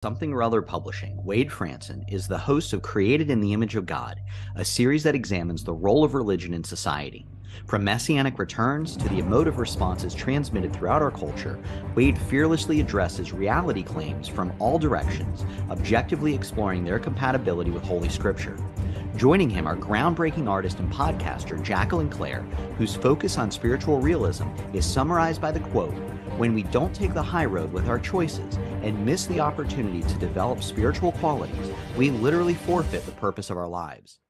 Something or Other Publishing, Wade Franson is the host of Created in the Image of God, a series that examines the role of religion in society. From messianic returns to the emotive responses transmitted throughout our culture, Wade fearlessly addresses reality claims from all directions, objectively exploring their compatibility with Holy Scripture. Joining him are groundbreaking artist and podcaster Jacqueline Clare, whose focus on spiritual realism is summarized by the quote, "When we don't take the high road with our choices and miss the opportunity to develop spiritual qualities, we literally forfeit the purpose of our lives."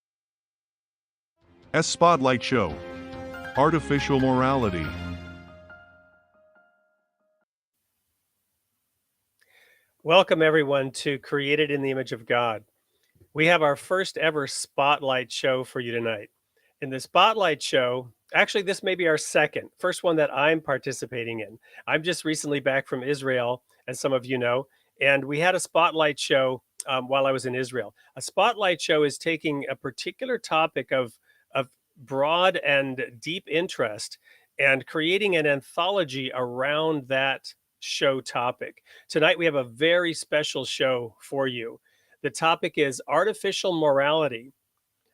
Spotlight Show. Artificial Morality. Welcome everyone to Created in the Image of God. We have our first ever Spotlight Show for you tonight. In the Spotlight Show, actually this may be our first one that I'm participating in. I'm just recently back from Israel, as some of you know, and we had a Spotlight Show while I was in Israel. A Spotlight Show is taking a particular topic of broad and deep interest and creating an anthology around that show topic. Tonight we have a very special show for you. The topic is artificial morality,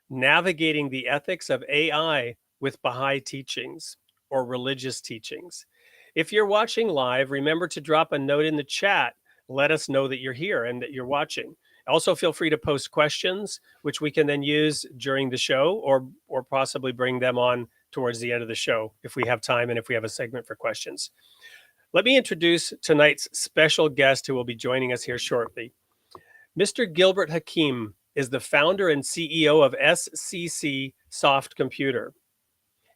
navigating the ethics of AI with Baha'i teachings or religious teachings. If you're watching live, remember to drop a note in the chat. Let us know that you're here and that you're watching. Also, feel free to post questions, which we can then use during the show or possibly bring them on towards the end of the show if we have time and if we have a segment for questions. Let me introduce tonight's special guest who will be joining us here shortly. Mr. Gilbert Hakim is the founder and CEO of SCC Soft Computer.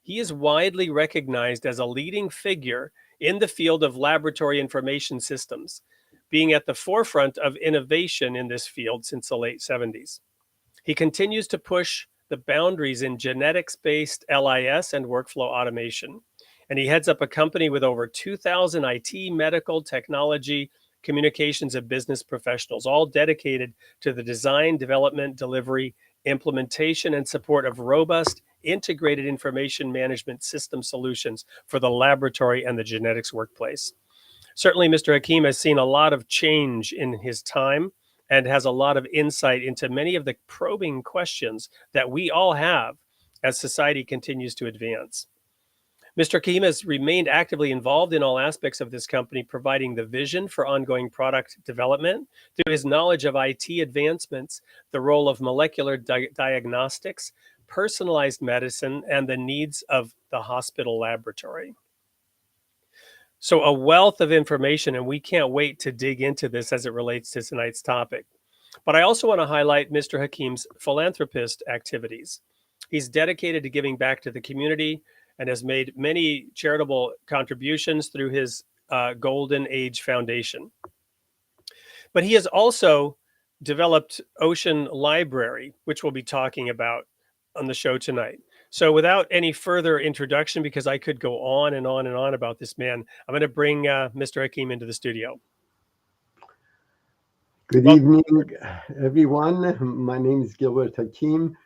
He is widely recognized as a leading figure in the field of laboratory information systems, being at the forefront of innovation in this field since the late 70s. He continues to push the boundaries in genetics-based LIS and workflow automation, and he heads up a company with over 2,000 IT, medical, technology, communications, and business professionals, all dedicated to the design, development, delivery, implementation, and support of robust, integrated information management system solutions for the laboratory and the genetics workplace. Certainly, Mr. Hakim has seen a lot of change in his time and has a lot of insight into many of the probing questions that we all have as society continues to advance. Mr. Hakim has remained actively involved in all aspects of this company, providing the vision for ongoing product development through his knowledge of IT advancements, the role of molecular diagnostics, personalized medicine, and the needs of the hospital laboratory. So a wealth of information, and we can't wait to dig into this as it relates to tonight's topic. But I also want to highlight Mr. Hakim's philanthropist activities. He's dedicated to giving back to the community and has made many charitable contributions through his Golden Age Foundation. But he has also developed Ocean Library, which we'll be talking about on the show tonight. So without any further introduction, because I could go on and on and on about this man, I'm going to bring Mr. Hakim into the studio. Good evening, everyone. My name is Gilbert Hakim.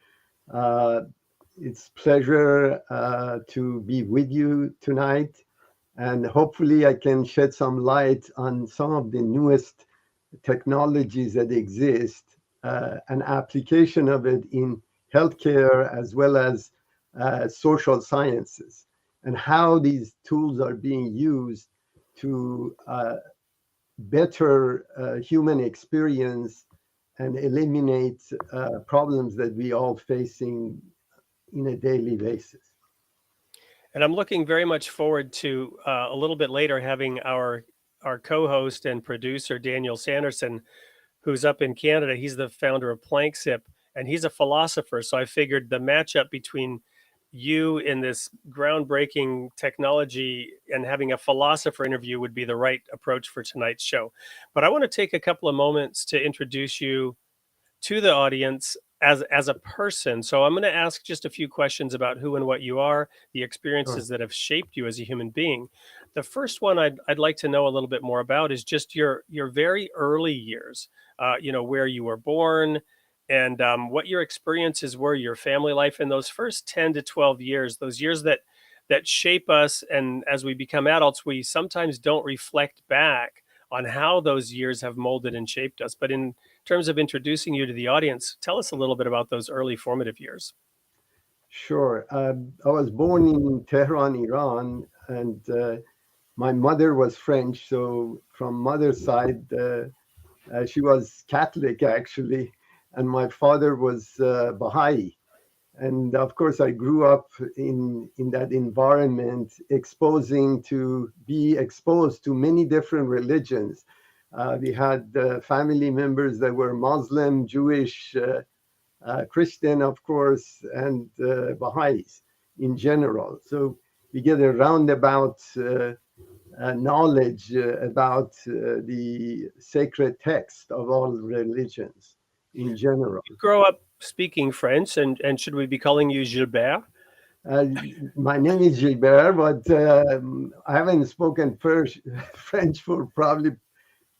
It's a pleasure to be with you tonight, and hopefully I can shed some light on some of the newest technologies that exist, an application of it in healthcare as well as social sciences, and how these tools are being used to better human experience and eliminate problems that we all facing in a daily basis. And I'm looking very much forward to a little bit later having our co-host and producer, Daniel Sanderson, who's up in Canada. He's the founder of PlankSip, and he's a philosopher. So I figured the matchup between you in this groundbreaking technology and having a philosopher interview would be the right approach for tonight's show. But I want to take a couple of moments to introduce you to the audience as a person. So I'm going to ask just a few questions about who and what you are, the experiences that have shaped you as a human being. The first one I'd like to know a little bit more about is just your very early years, where you were born, and what your experiences were, your family life in those first 10 to 12 years, those years that shape us. And as we become adults, we sometimes don't reflect back on how those years have molded and shaped us. But in terms of introducing you to the audience, tell us a little bit about those early formative years. Sure. I was born in Tehran, Iran, and my mother was French. So from mother's side, she was Catholic actually, and my father was Baha'i. And of course, I grew up in that environment, be exposed to many different religions. We had family members that were Muslim, Jewish, Christian, of course, and Baha'is in general. So we get a roundabout knowledge about the sacred text of all religions in general. You grow up speaking French, and should we be calling you Gilbert? Uh, my name is Gilbert, but I haven't spoken French for probably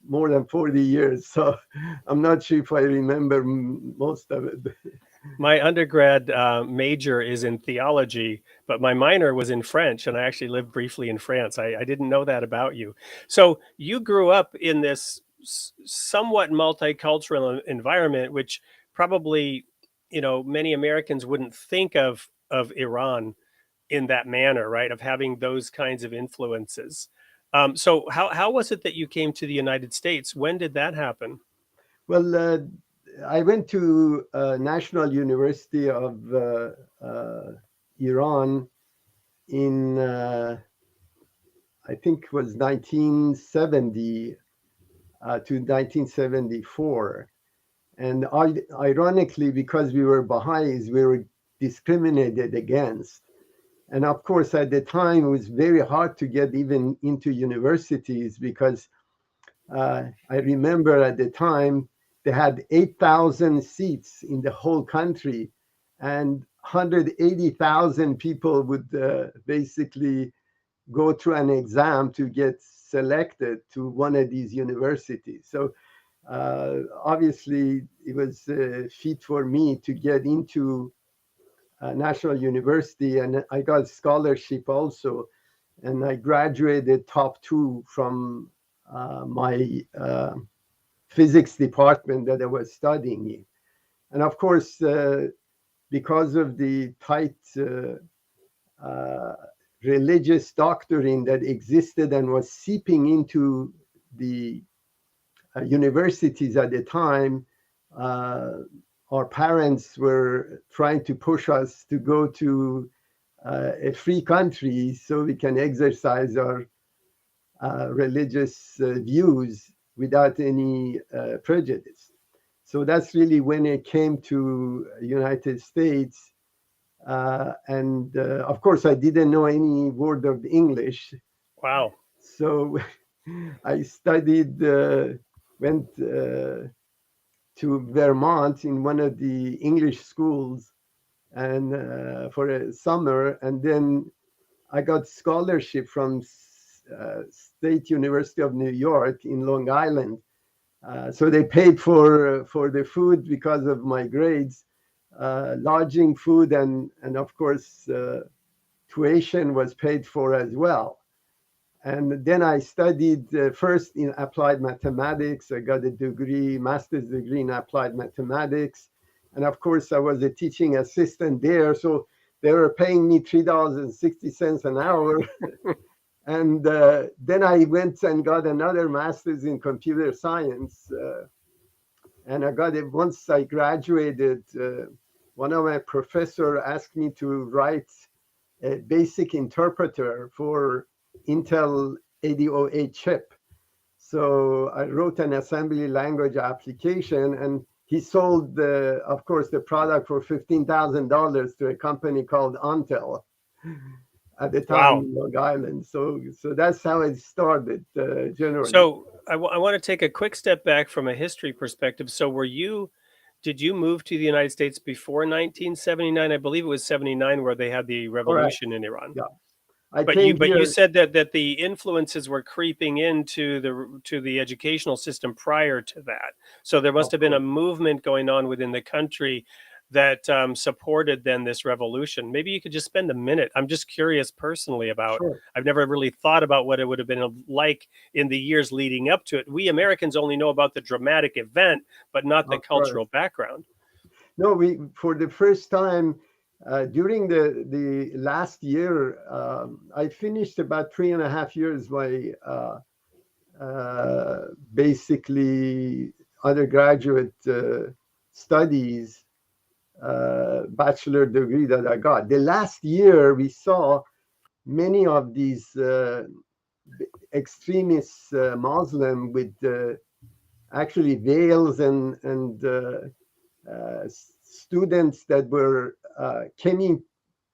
more than 40 years. So I'm not sure if I remember most of it. My undergrad major is in theology, but my minor was in French, and I actually lived briefly in France. I didn't know that about you. So you grew up in this somewhat multicultural environment, which probably, many Americans wouldn't think of Iran in that manner, right? Of having those kinds of influences. So how was it that you came to the United States? When did that happen? Well, I went to National University of Iran in, I think it was 1970 to 1974. And ironically, because we were Baha'is, we were discriminated against. And of course, at the time, it was very hard to get even into universities because I remember at the time, they had 8,000 seats in the whole country, and 180,000 people would basically go through an exam to get selected to one of these universities. So obviously, it was a feat for me to get into National University, and I got scholarship also, and I graduated top 2 from my physics department that I was studying in. And of course, because of the tight religious doctrine that existed and was seeping into the universities at the time, our parents were trying to push us to go to a free country so we can exercise our religious views without any prejudice. So that's really when it came to United States. And of course, I didn't know any word of English. Wow. So I studied, went to Vermont in one of the English schools and for a summer. And then I got scholarship from State University of New York in Long Island. So they paid for the food because of my grades, lodging, food, and of course, tuition was paid for as well. And then I studied first in applied mathematics. I got a degree, master's degree in applied mathematics. And of course, I was a teaching assistant there. So they were paying me $3.60 an hour. And then I went and got another master's in computer science. And I got it once I graduated. One of my professors asked me to write a basic interpreter for Intel 8008 chip. So I wrote an assembly language application, and he sold, of course, the product for $15,000 to a company called Intel at the time. Wow. In Long Island. So that's how it started generally. So I want to take a quick step back from a history perspective. So did you move to the United States before 1979? I believe it was 79 where they had the revolution in Iran. Yeah. But you said that the influences were creeping into the educational system prior to that. So there must have been a movement going on within the country that supported then this revolution. Maybe you could just spend a minute. I'm just curious personally about, Sure. I've never really thought about what it would have been like in the years leading up to it. We Americans only know about the dramatic event, but not the Of course. cultural background. No, we for the first time during the last year, I finished about 3.5 years my basically undergraduate studies, bachelor degree that I got. The last year, we saw many of these extremist Muslim with actually veils and students that were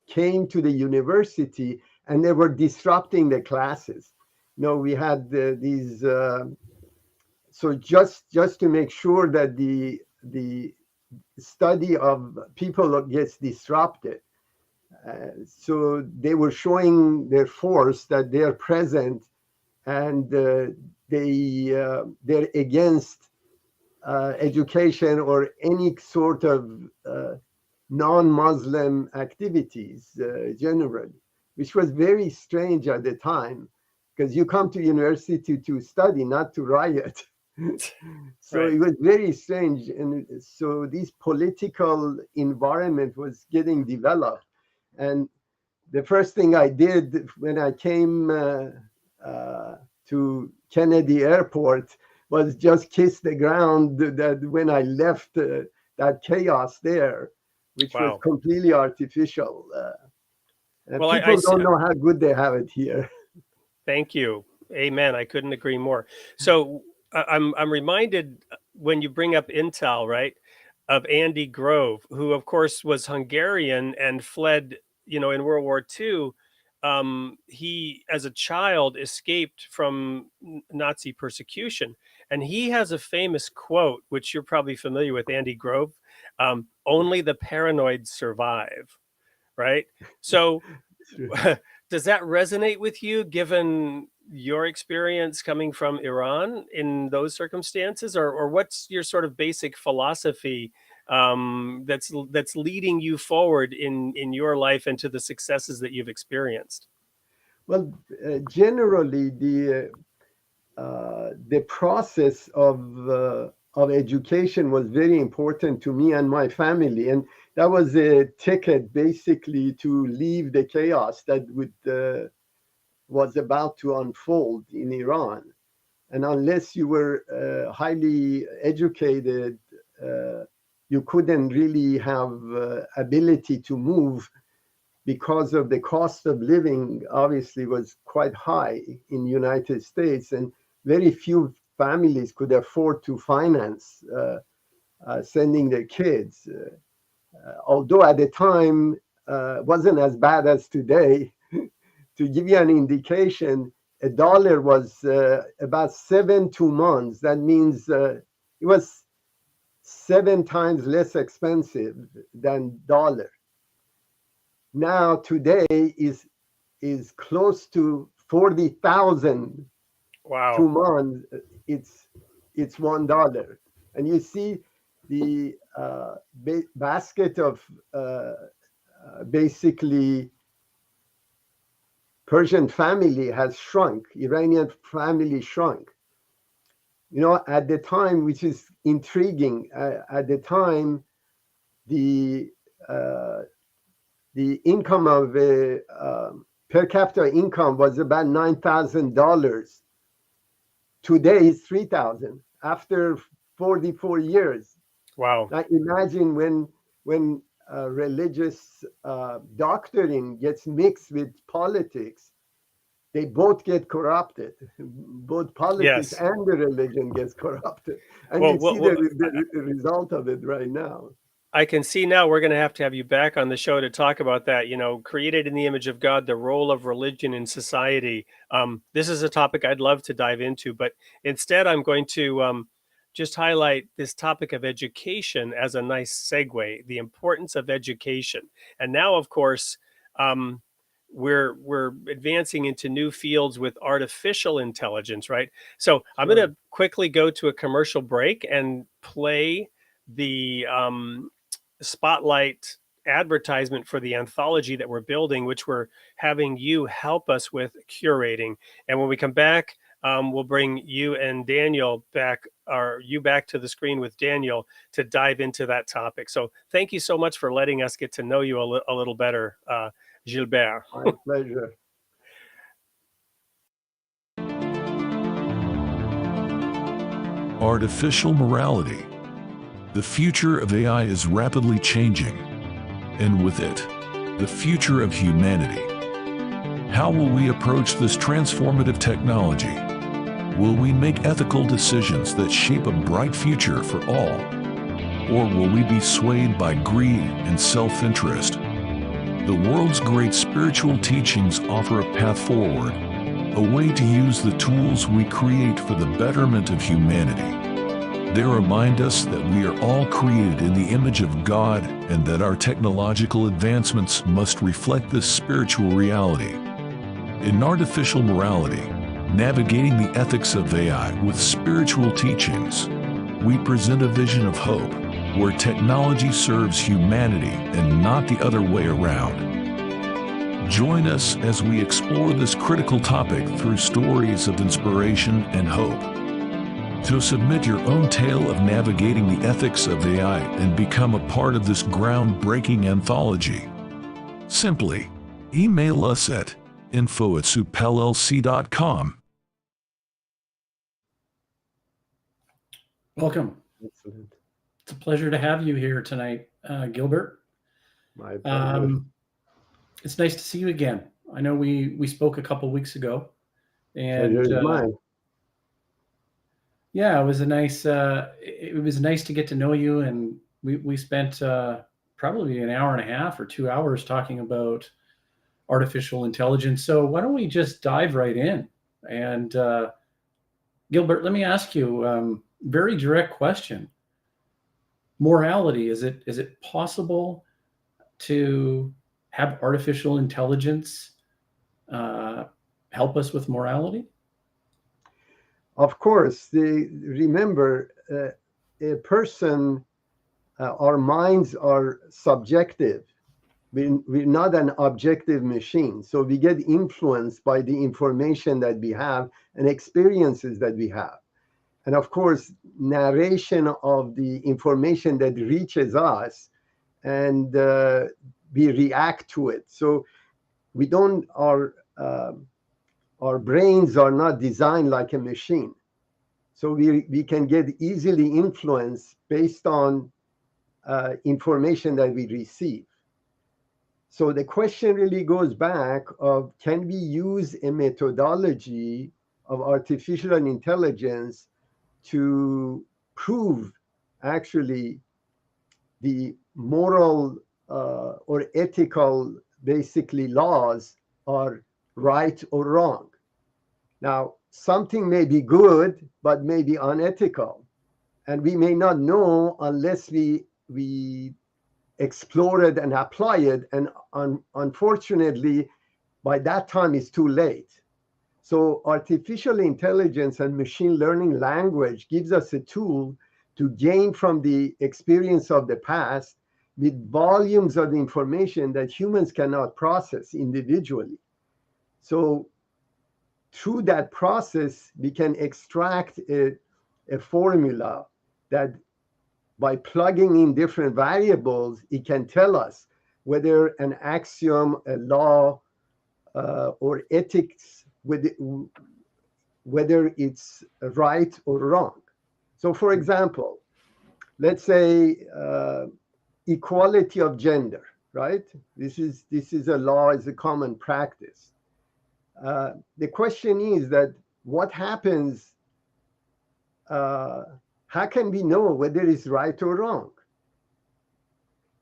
came to the university, and they were disrupting the classes. We had these. So just to make sure that the study of people gets disrupted. So they were showing their force that they're present, and they're against education or any sort of non-Muslim activities generally, which was very strange at the time, because you come to university to study, not to riot. So Right. it was very strange. And so this political environment was getting developed. And the first thing I did when I came to Kennedy Airport was just kiss the ground that when I left that chaos there, which was Wow. completely artificial. And Well, people don't know how good they have it here. Thank you. Amen. I couldn't agree more. So I'm reminded when you bring up Intel, right, of Andy Grove, who of course was Hungarian and fled, in World War II. He, as a child, escaped from Nazi persecution, and he has a famous quote, which you're probably familiar with, Andy Grove: "Only the paranoid survive." Right. So does that resonate with you, given your experience coming from Iran in those circumstances, or what's your sort of basic philosophy that's leading you forward in your life and to the successes that you've experienced? Well, generally, the process of education was very important to me and my family, and that was a ticket basically to leave the chaos that was about to unfold in Iran. And unless you were highly educated, you couldn't really have ability to move, because of the cost of living obviously was quite high in the United States, and very few families could afford to finance sending their kids. Although at the time wasn't as bad as today. To give you an indication, $1 was about 7 months. That means it was 7 times less expensive than dollar. Now today is close to 40,000 Wow. 2 months. It's $1, and you see the basket of basically Persian family has shrunk. Iranian family shrunk. At the time, which is intriguing, at the time, the income of per capita income was about $9,000. Today is 3,000 after 44 years. Wow. Now imagine when religious doctrine gets mixed with politics, they both get corrupted. Both politics Yes. and the religion gets corrupted, and Well, you see the result of it right now. I can see now we're going to have you back on the show to talk about that. Created in the image of God, the role of religion in society. This is a topic I'd love to dive into, but instead I'm going to just highlight this topic of education as a nice segue, the importance of education. And now, of course, we're advancing into new fields with artificial intelligence, right? So I'm going to quickly go to a commercial break and play the spotlight advertisement for the anthology that we're building, which we're having you help us with curating. And when we come back, we'll bring you and Daniel back, or you back to the screen with Daniel to dive into that topic. So thank you so much for letting us get to know you a little better, Gilbert. My pleasure. Artificial morality. The future of AI is rapidly changing, and with it, the future of humanity. How will we approach this transformative technology? Will we make ethical decisions that shape a bright future for all? Or will we be swayed by greed and self-interest? The world's great spiritual teachings offer a path forward, a way to use the tools we create for the betterment of humanity. They remind us that we are all created in the image of God and that our technological advancements must reflect this spiritual reality. In Artificial Morality, Navigating the Ethics of AI with Spiritual Teachings, we present a vision of hope where technology serves humanity and not the other way around. Join us as we explore this critical topic through stories of inspiration and hope. To submit your own tale of navigating the ethics of AI and become a part of this groundbreaking anthology, simply email us at info@supellc.com. Welcome. Excellent. It's a pleasure to have you here tonight, Gilbert. My pleasure. It's nice to see you again. I know we spoke a couple weeks ago, and Pleasure is mine. yeah, it was nice to get to know you, and we spent probably an hour and a half or 2 hours talking about artificial intelligence. So why don't we just dive right in? And Gilbert, let me ask you very direct question. Morality, is it possible to have artificial intelligence help us with morality? Of course, remember, a person, our minds are subjective. We're not an objective machine. So we get influenced by the information that we have and experiences that we have. And of course, narration of the information that reaches us, and we react to it. So we don't, our brains are not designed like a machine. So we can get easily influenced based on information that we receive. So the question really goes back of, can we use a methodology of artificial intelligence to prove actually the moral or ethical, basically, laws are right or wrong? Now, something may be good, but may be unethical. And we may not know unless we explore it and apply it. And unfortunately, by that time, it's too late. So artificial intelligence and machine learning language gives us a tool to gain from the experience of the past with volumes of information that humans cannot process individually. So through that process, we can extract a formula that, by plugging in different variables, it can tell us whether an axiom, a law, or ethics, whether it's right or wrong. So for example, let's say equality of gender, right? This is a law, is a common practice. The question is that what happens, how can we know whether it's right or wrong?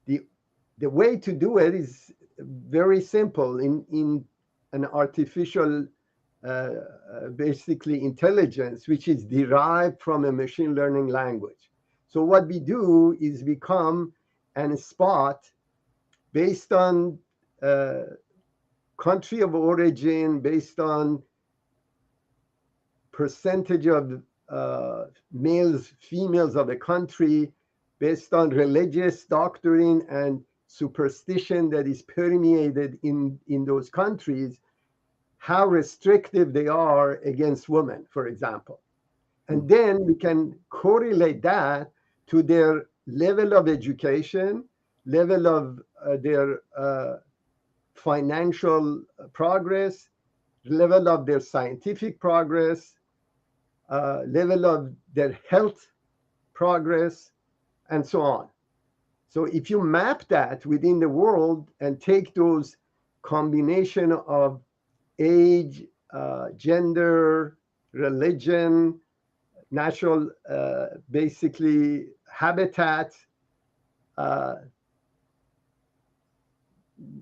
The way to do it is very simple. In an artificial, basically, intelligence, which is derived from a machine learning language. So what we do is we come and spot, based on country of origin, based on percentage of males, females of a country, based on religious doctrine and superstition that is permeated in those countries, how restrictive they are against women, for example. And then we can correlate that to their level of education, level of their financial progress, level of their scientific progress, level of their health progress, and so on. So if you map that within the world and take those combination of age, gender, religion, natural, basically habitat,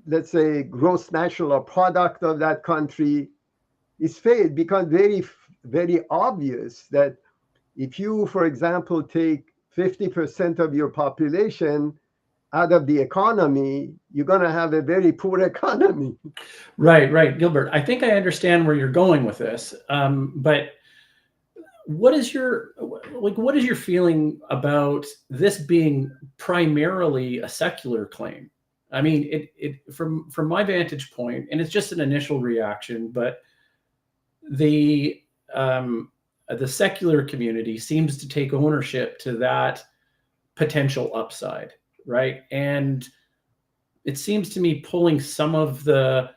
let's say gross national product of that country, it becomes very obvious that if you, for example, take 50% of your population out of the economy, you're going to have a very poor economy. Right, Gilbert. I think I understand where you're going with this, but what is your feeling about this being primarily a secular claim? I mean, it from my vantage point, and it's just an initial reaction, but the secular community seems to take ownership to that potential upside, right? And it seems to me pulling some of the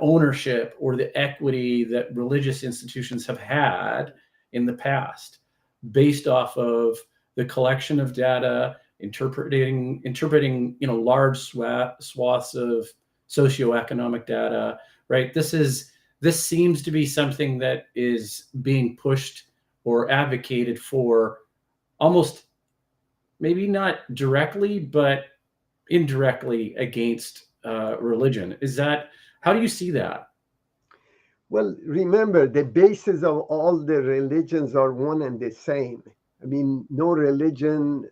ownership or the equity that religious institutions have had in the past, based off of the collection of data, interpreting large swaths of socioeconomic data, right? This seems to be something that is being pushed or advocated for, almost maybe not directly, but indirectly against religion. How do you see that? Well, remember, the basis of all the religions are one and the same. I mean, no religion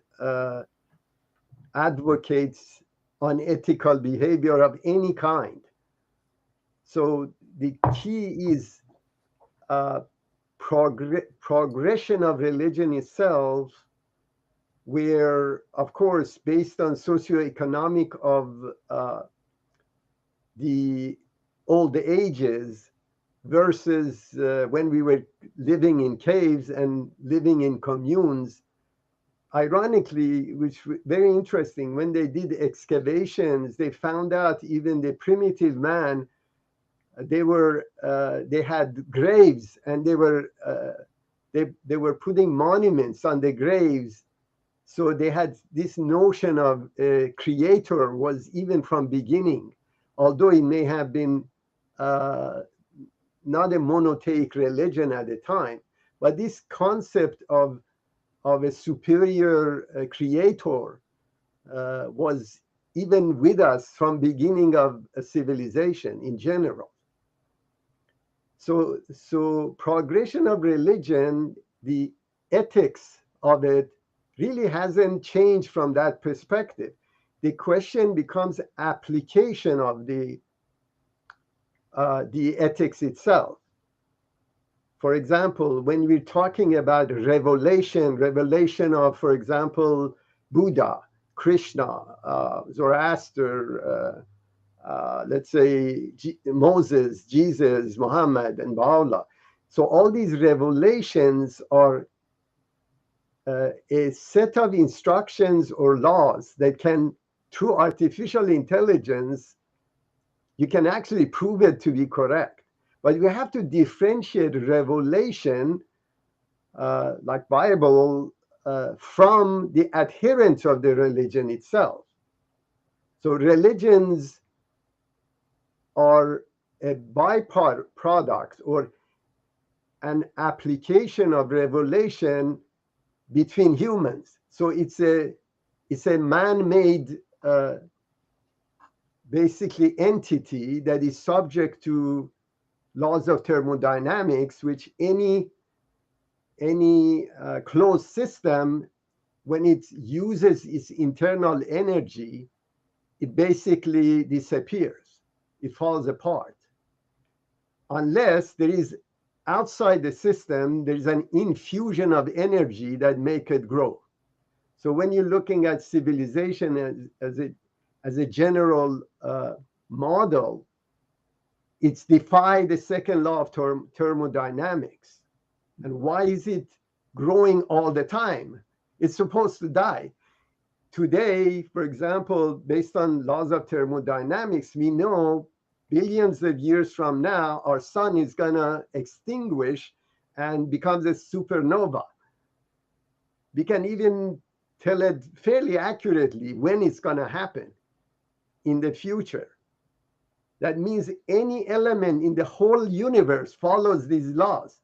advocates unethical behavior of any kind. So the key is progression of religion itself, where, of course, based on socioeconomic of the old ages versus when we were living in caves and living in communes. Ironically, which very interesting, when they did excavations, they found out even the primitive man, they had graves, and they were putting monuments on the graves. So they had this notion of a creator was even from beginning, although it may have been not a monotheistic religion at the time, but this concept of a superior creator was even with us from beginning of a civilization in general. So progression of religion, the ethics of it really hasn't changed from that perspective. The question becomes application of the ethics itself. For example, when we're talking about revelation of, for example, Buddha, Krishna, Zoroaster, let's say Moses, Jesus, Muhammad, and Baha'u'llah. So all these revelations are a set of instructions or laws that can, through artificial intelligence, you can actually prove it to be correct. But we have to differentiate revelation, like Bible, from the adherents of the religion itself. So religions are a byproduct or an application of revelation between humans. So it's a man-made basically entity that is subject to laws of thermodynamics, which any closed system, when it uses its internal energy, it basically disappears. It falls apart. Unless there is outside the system, there is an infusion of energy that make it grow. So when you're looking at civilization as a general model, it's defied the second law of thermodynamics. And why is it growing all the time? It's supposed to die. Today, for example, based on laws of thermodynamics, we know billions of years from now, our sun is going to extinguish and becomes a supernova. We can even tell it fairly accurately when it's going to happen in the future. That means any element in the whole universe follows these laws.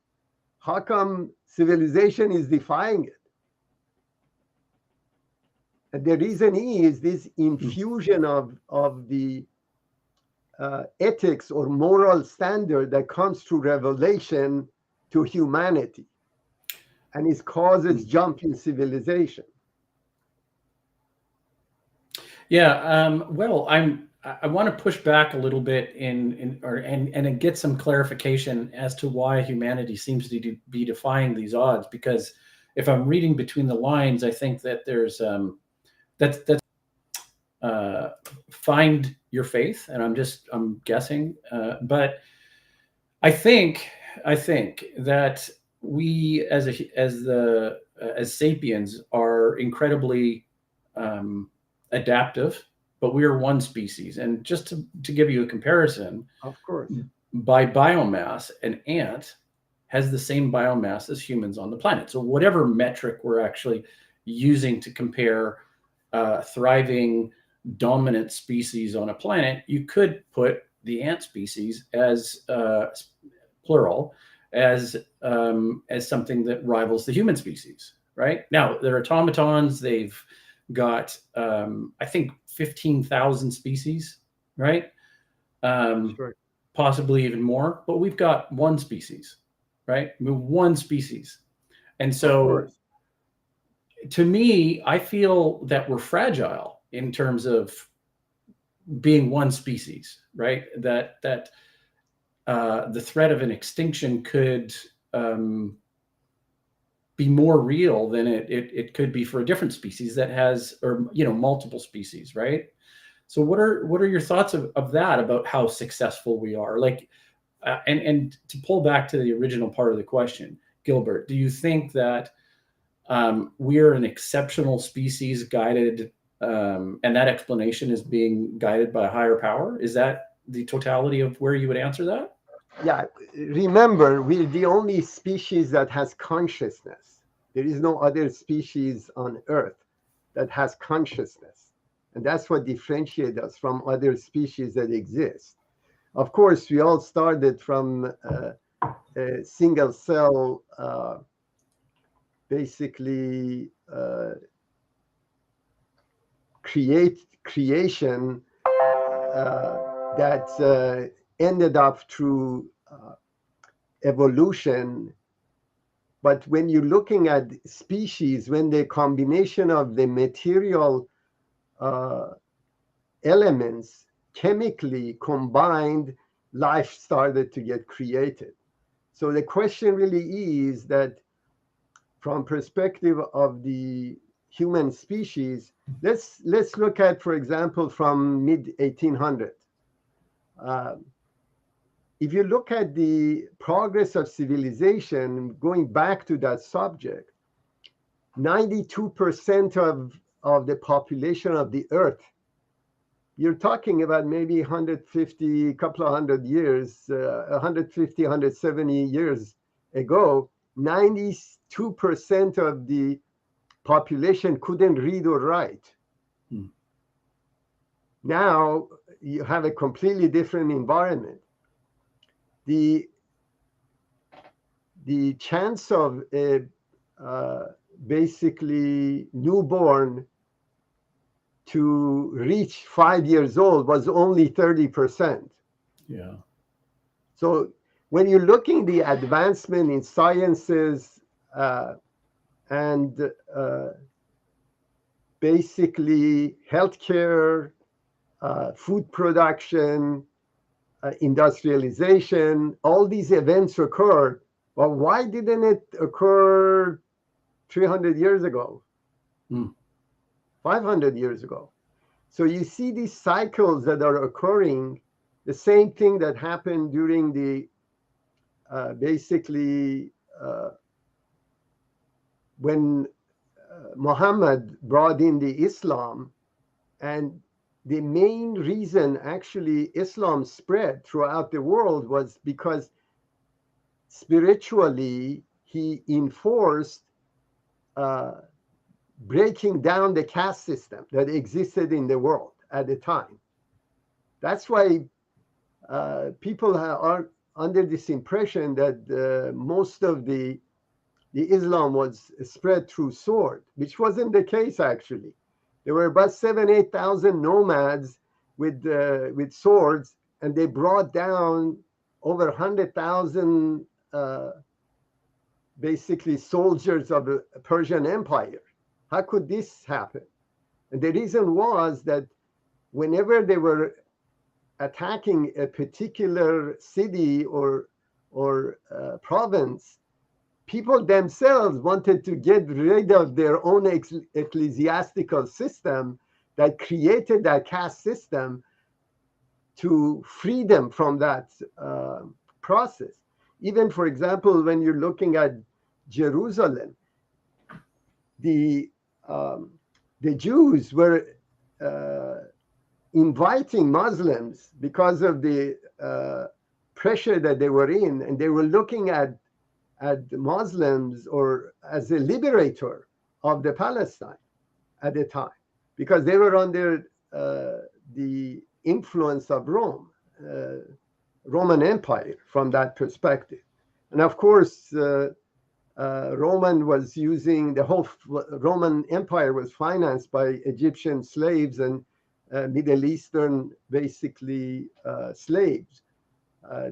How come civilization is defying it? And the reason is this infusion of the ethics or moral standard that comes through revelation to humanity. And it causes jump in civilization. Yeah, well, I want to push back a little bit and get some clarification as to why humanity seems to be defying these odds. Because if I'm reading between the lines, I think that there's that's find your faith, and I'm guessing, but I think that we as sapiens are incredibly adaptive, but we are one species. And just to give you a comparison, of course, by biomass, an ant has the same biomass as humans on the planet. So whatever metric we're actually using to compare thriving dominant species on a planet, you could put the ant species as plural as something that rivals the human species. Right now, they're automatons. They've got I think 15,000 species, right? Sure. Possibly even more, but we've got one species, right? We're one species. And so to me, I feel that we're fragile in terms of being one species, right? That the threat of an extinction could be more real than it could be for a different species that has, or multiple species, right? So what are your thoughts of that, about how successful we are? Like, and to pull back to the original part of the question, Gilbert, do you think that we're an exceptional species guided, and that explanation is being guided by a higher power? Is that the totality of where you would answer that? Yeah, remember, we're the only species that has consciousness. There is no other species on Earth that has consciousness. And that's what differentiates us from other species that exist. Of course, we all started from a single cell, basically creation that ended up through evolution. But when you're looking at species, when the combination of the material elements chemically combined, life started to get created. So the question really is that from perspective of the human species, let's look at, for example, from mid-1800. If you look at the progress of civilization, going back to that subject, 92% of the population of the Earth, you're talking about maybe 150, couple of hundred years, 150, 170 years ago, 92% of the population couldn't read or write. Now you have a completely different environment. The chance of a basically newborn to reach 5 years old was only 30%. Yeah. So when you're looking the advancement in sciences and basically healthcare, food production, industrialization, all these events occurred. Well, why didn't it occur 300 years ago? 500 years ago. So you see these cycles that are occurring, the same thing that happened during the basically when Muhammad brought in the Islam, and the main reason actually Islam spread throughout the world was because spiritually he enforced breaking down the caste system that existed in the world at the time. That's why people are under this impression that most of the Islam was spread through sword, which wasn't the case actually. There were about 8,000 nomads with swords, and they brought down over 100,000 basically soldiers of the Persian Empire. How could this happen? And the reason was that whenever they were attacking a particular city or province, people themselves wanted to get rid of their own ecclesiastical system that created that caste system to free them from that process. Even, for example, when you're looking at Jerusalem, the Jews were inviting Muslims because of the pressure that they were in, and they were looking at Muslims or as a liberator of the Palestine at the time, because they were under the influence of Rome, Roman Empire from that perspective. And of course, Roman was using, the whole Roman Empire was financed by Egyptian slaves and Middle Eastern, basically, slaves.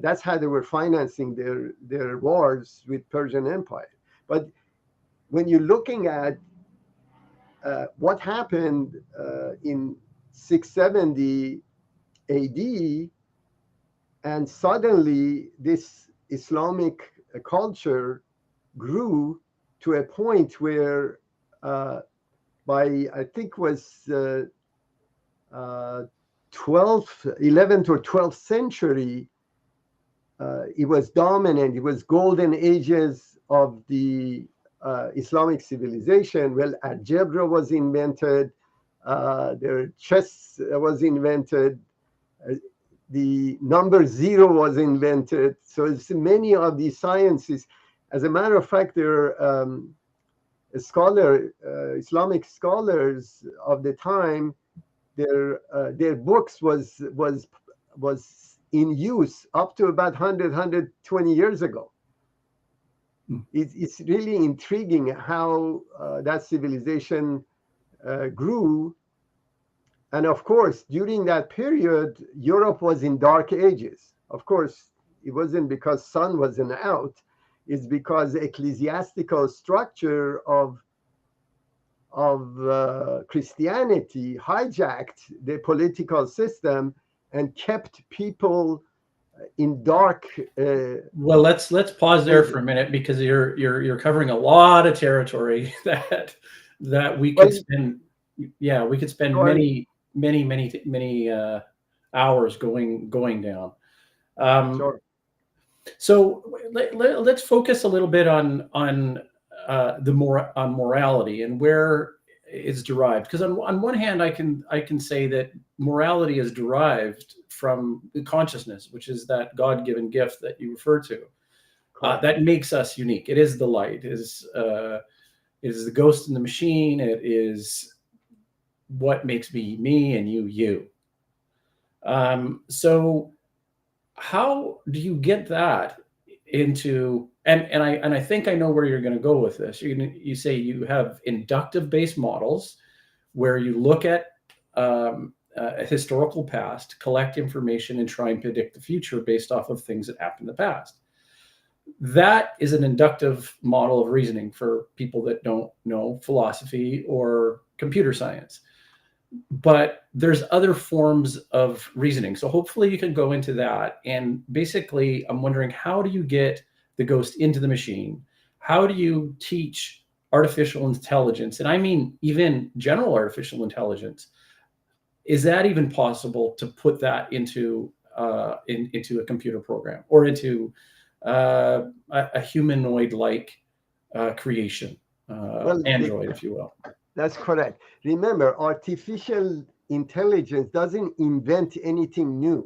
That's how they were financing their wars with Persian Empire. But when you're looking at what happened in 670 AD, and suddenly this Islamic culture grew to a point where by, I think was 11th or 12th century, it was dominant. It was golden ages of the Islamic civilization. Well, algebra was invented, their chess was invented, the number 0 was invented. So it's many of these sciences. As a matter of fact, there are Islamic scholars of the time, their books was in use up to about 120 years ago. It's really intriguing how that civilization grew. And of course, during that period, Europe was in dark ages. Of course, it wasn't because sun wasn't out. It's because ecclesiastical structure of Christianity hijacked the political system and kept people in dark. Well, let's pause there for a minute, because you're covering a lot of territory that we could spend. Yeah, we could spend many hours going down. Sure. So let's focus a little bit on morality and where it's derived. Because on one hand, I can say that morality is derived from the consciousness, which is that God-given gift that you refer to. That makes us unique. It is the light. It is the ghost in the machine. It is what makes me me and you. So how do you get that into, and I think I know where you're going to go with this. You say you have inductive based models where you look at a historical past, collect information, and try and predict the future based off of things that happened in the past. That is an inductive model of reasoning for people that don't know philosophy or computer science. But there's other forms of reasoning. So hopefully you can go into that. And basically, I'm wondering, how do you get the ghost into the machine? How do you teach artificial intelligence, and I mean even general artificial intelligence, is that even possible to put that into into a computer program or into a humanoid-like creation, android, if you will? That's correct. Remember, artificial intelligence doesn't invent anything new.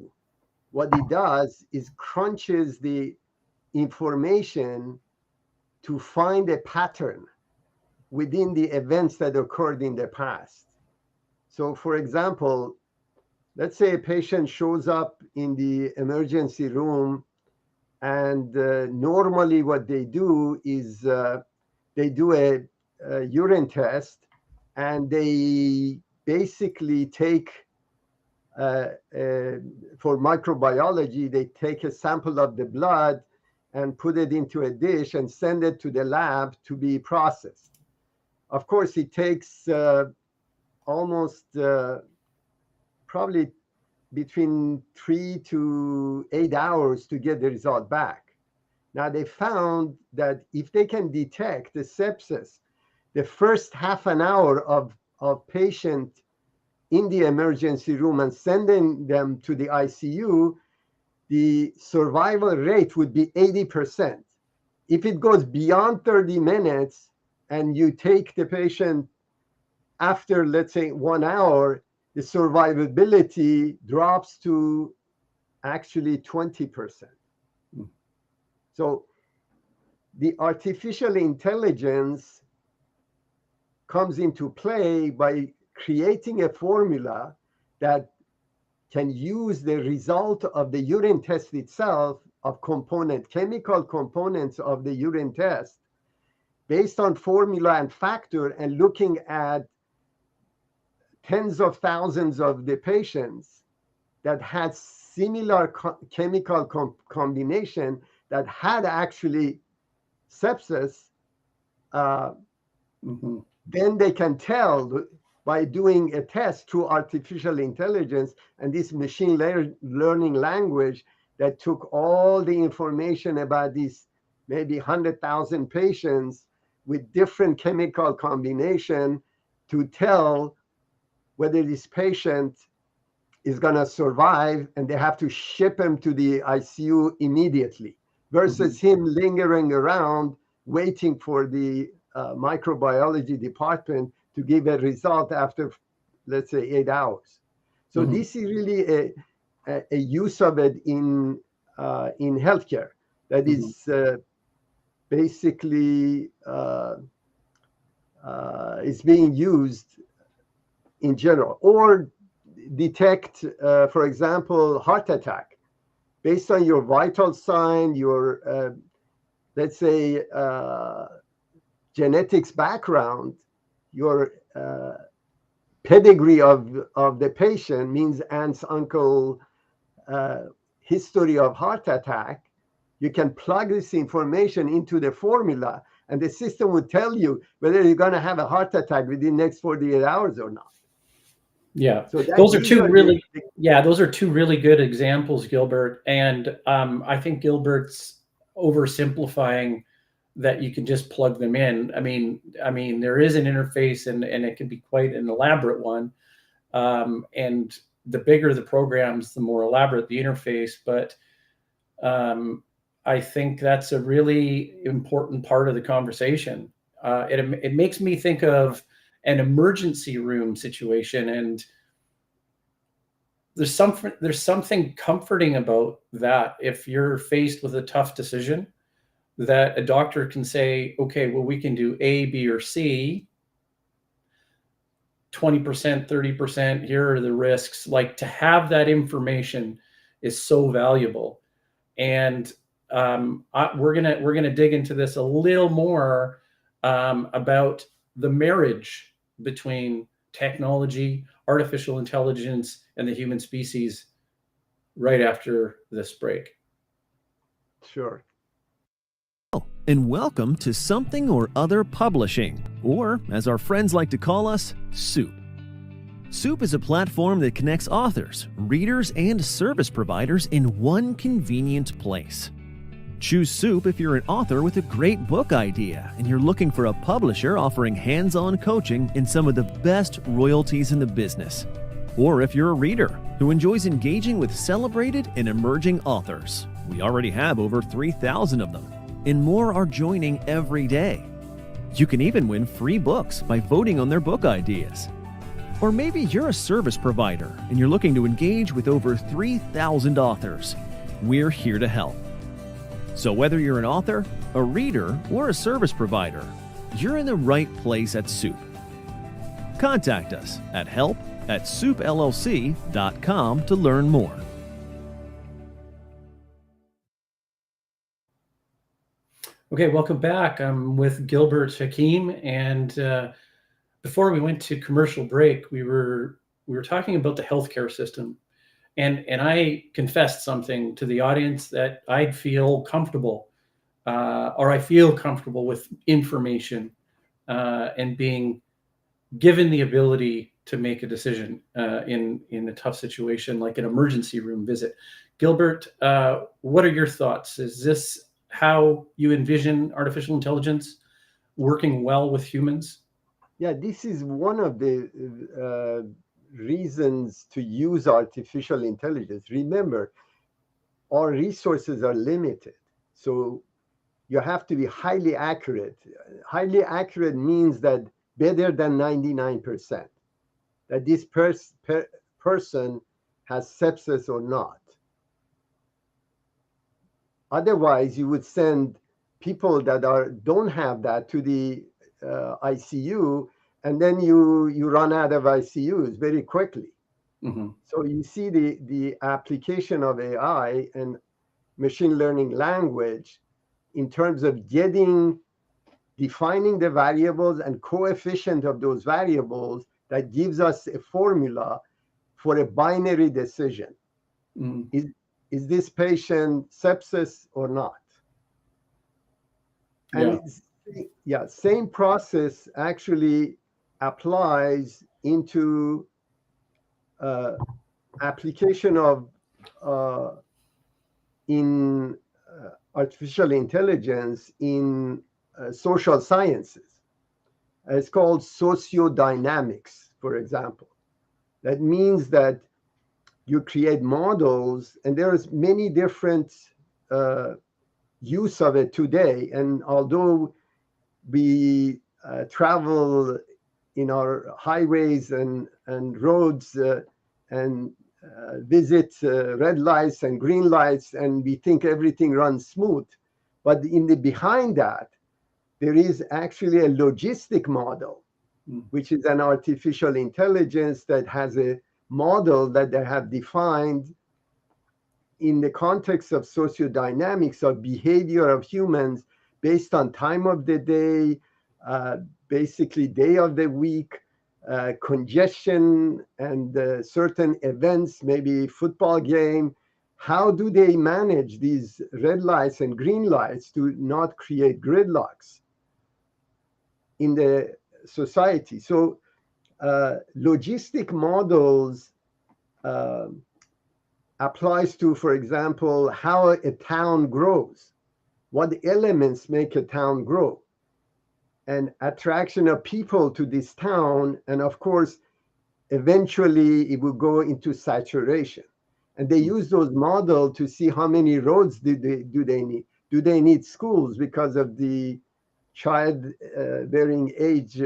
What it does is crunches the information to find a pattern within the events that occurred in the past. So, for example, let's say a patient shows up in the emergency room, and normally what they do is they do a urine test, and they basically take, for microbiology, they take a sample of the blood and put it into a dish and send it to the lab to be processed. Of course, it takes almost probably between 3 to 8 hours to get the result back. Now, they found that if they can detect the sepsis the first half an hour of patient in the emergency room and sending them to the ICU, the survival rate would be 80%. If it goes beyond 30 minutes and you take the patient after, let's say, 1 hour, the survivability drops to actually 20%. So the artificial intelligence comes into play by creating a formula that can use the result of the urine test itself, of chemical components of the urine test, based on formula and factor, and looking at tens of thousands of the patients that had similar chemical combination that had actually sepsis, then they can tell by doing a test through artificial intelligence and this machine learning language that took all the information about these maybe 100,000 patients with different chemical combination to tell whether this patient is going to survive, and they have to ship him to the ICU immediately versus him lingering around waiting for the microbiology department to give a result after, let's say, 8 hours. So this is really a use of it in healthcare that is basically is being used in general, or detect, for example, heart attack based on your vital sign, your let's say genetics background, your pedigree of the patient, means aunt's uncle, history of heart attack. You can plug this information into the formula, and the system would tell you whether you're going to have a heart attack within the next 48 hours or not. Yeah, so those are two really good examples, Gilbert. And I think Gilbert's oversimplifying that you can just plug them in. I mean, there is an interface, and it can be quite an elaborate one. And the bigger the programs, the more elaborate the interface. But I think that's a really important part of the conversation. It makes me think of an emergency room situation, and there's something comforting about that. If you're faced with a tough decision, that a doctor can say, okay, well, we can do A, B, or C, 20%, 30%, here are the risks. Like, to have that information is so valuable. And we're gonna dig into this a little more about the marriage between technology, artificial intelligence, and the human species right after this break. Sure. And welcome to Something or Other Publishing, or as our friends like to call us, Soup. Soup is a platform that connects authors, readers, and service providers in one convenient place. Choose Soup if you're an author with a great book idea and you're looking for a publisher offering hands-on coaching in some of the best royalties in the business. Or if you're a reader who enjoys engaging with celebrated and emerging authors. We already have over 3,000 of them, and more are joining every day. You can even win free books by voting on their book ideas. Or maybe you're a service provider and you're looking to engage with over 3,000 authors. We're here to help. So whether you're an author, a reader, or a service provider, you're in the right place at Soup. Contact us at help@soupllc.com to learn more. Okay, welcome back. I'm with Gilbert Hakim, and before we went to commercial break, we were talking about the healthcare system, and I confessed something to the audience that I'd feel comfortable, or I feel comfortable with information and being given the ability to make a decision in a tough situation like an emergency room visit. Gilbert, what are your thoughts? Is this how you envision artificial intelligence working well with humans? Yeah, this is one of the reasons to use artificial intelligence. Remember, our resources are limited. So you have to be highly accurate. Highly accurate means that better than 99%, that this person has sepsis or not. Otherwise, you would send people that don't have that to the ICU, and then you run out of ICUs very quickly. Mm-hmm. So you see the application of AI and machine learning language in terms of defining the variables and coefficient of those variables that gives us a formula for a binary decision. Mm-hmm. Is this patient sepsis or not? And same process actually applies into application of in artificial intelligence in social sciences. It's called sociodynamics, for example. That means that you create models, and there's many different use of it today. And although we travel in our highways and roads and visit red lights and green lights, and we think everything runs smooth, but behind that, there is actually a logistic model, which is an artificial intelligence that has a model that they have defined in the context of sociodynamics of behavior of humans based on time of the day, basically day of the week, congestion and certain events, maybe football game. How do they manage these red lights and green lights to not create gridlocks in the society? So logistic models applies to, for example, how a town grows, what elements make a town grow, and attraction of people to this town. And of course, eventually it will go into saturation. And they use those models to see how many roads do they need. Do they need schools because of the childbearing age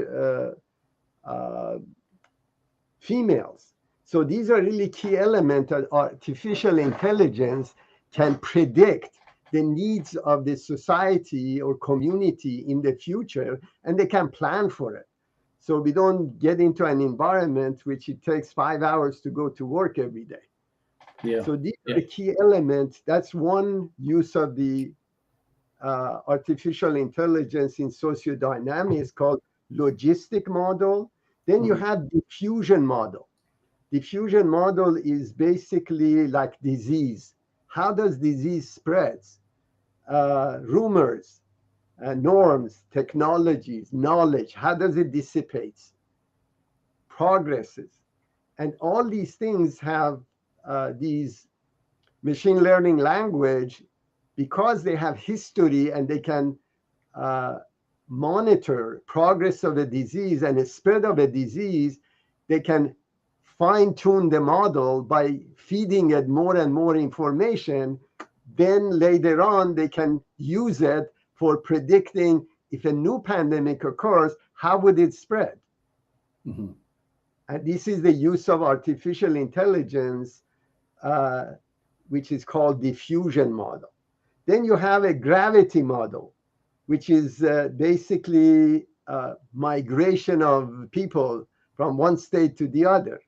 females? So these are really key elements that artificial intelligence can predict the needs of the society or community in the future, and they can plan for it. So we don't get into an environment which it takes 5 hours to go to work every day. Yeah. So these are the key elements. That's one use of the artificial intelligence in sociodynamics called logistic model. Then you have diffusion model. Diffusion model is basically like disease. How does disease spreads? Rumors, norms, technologies, knowledge. How does it dissipates? Progresses. And all these things have these machine learning language because they have history and they can monitor progress of a disease and the spread of a disease, they can fine-tune the model by feeding it more and more information. Then later on, they can use it for predicting if a new pandemic occurs, how would it spread? Mm-hmm. And this is the use of artificial intelligence, which is called diffusion model. Then you have a gravity model, which is basically migration of people from one state to the other.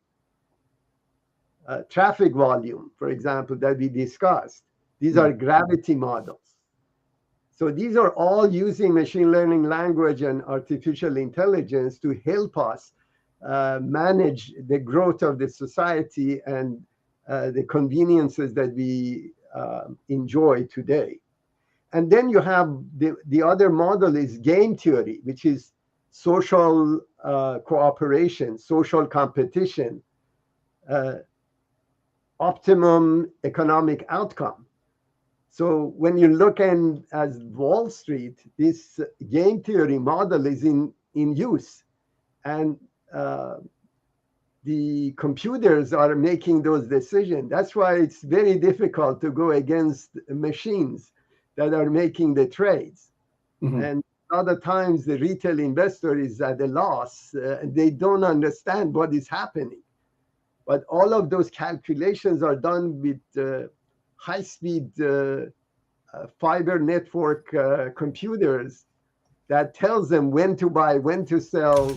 Traffic volume, for example, that we discussed. These are gravity models. So these are all using machine learning language and artificial intelligence to help us manage the growth of the society and the conveniences that we enjoy today. And then you have the other model is game theory, which is social cooperation, social competition, optimum economic outcome. So when you look at Wall Street, this game theory model is in use. And the computers are making those decisions. That's why it's very difficult to go against machines that are making the trades. Mm-hmm. And other times the retail investor is at a loss. They don't understand what is happening. But all of those calculations are done with high-speed fiber network computers that tells them when to buy, when to sell,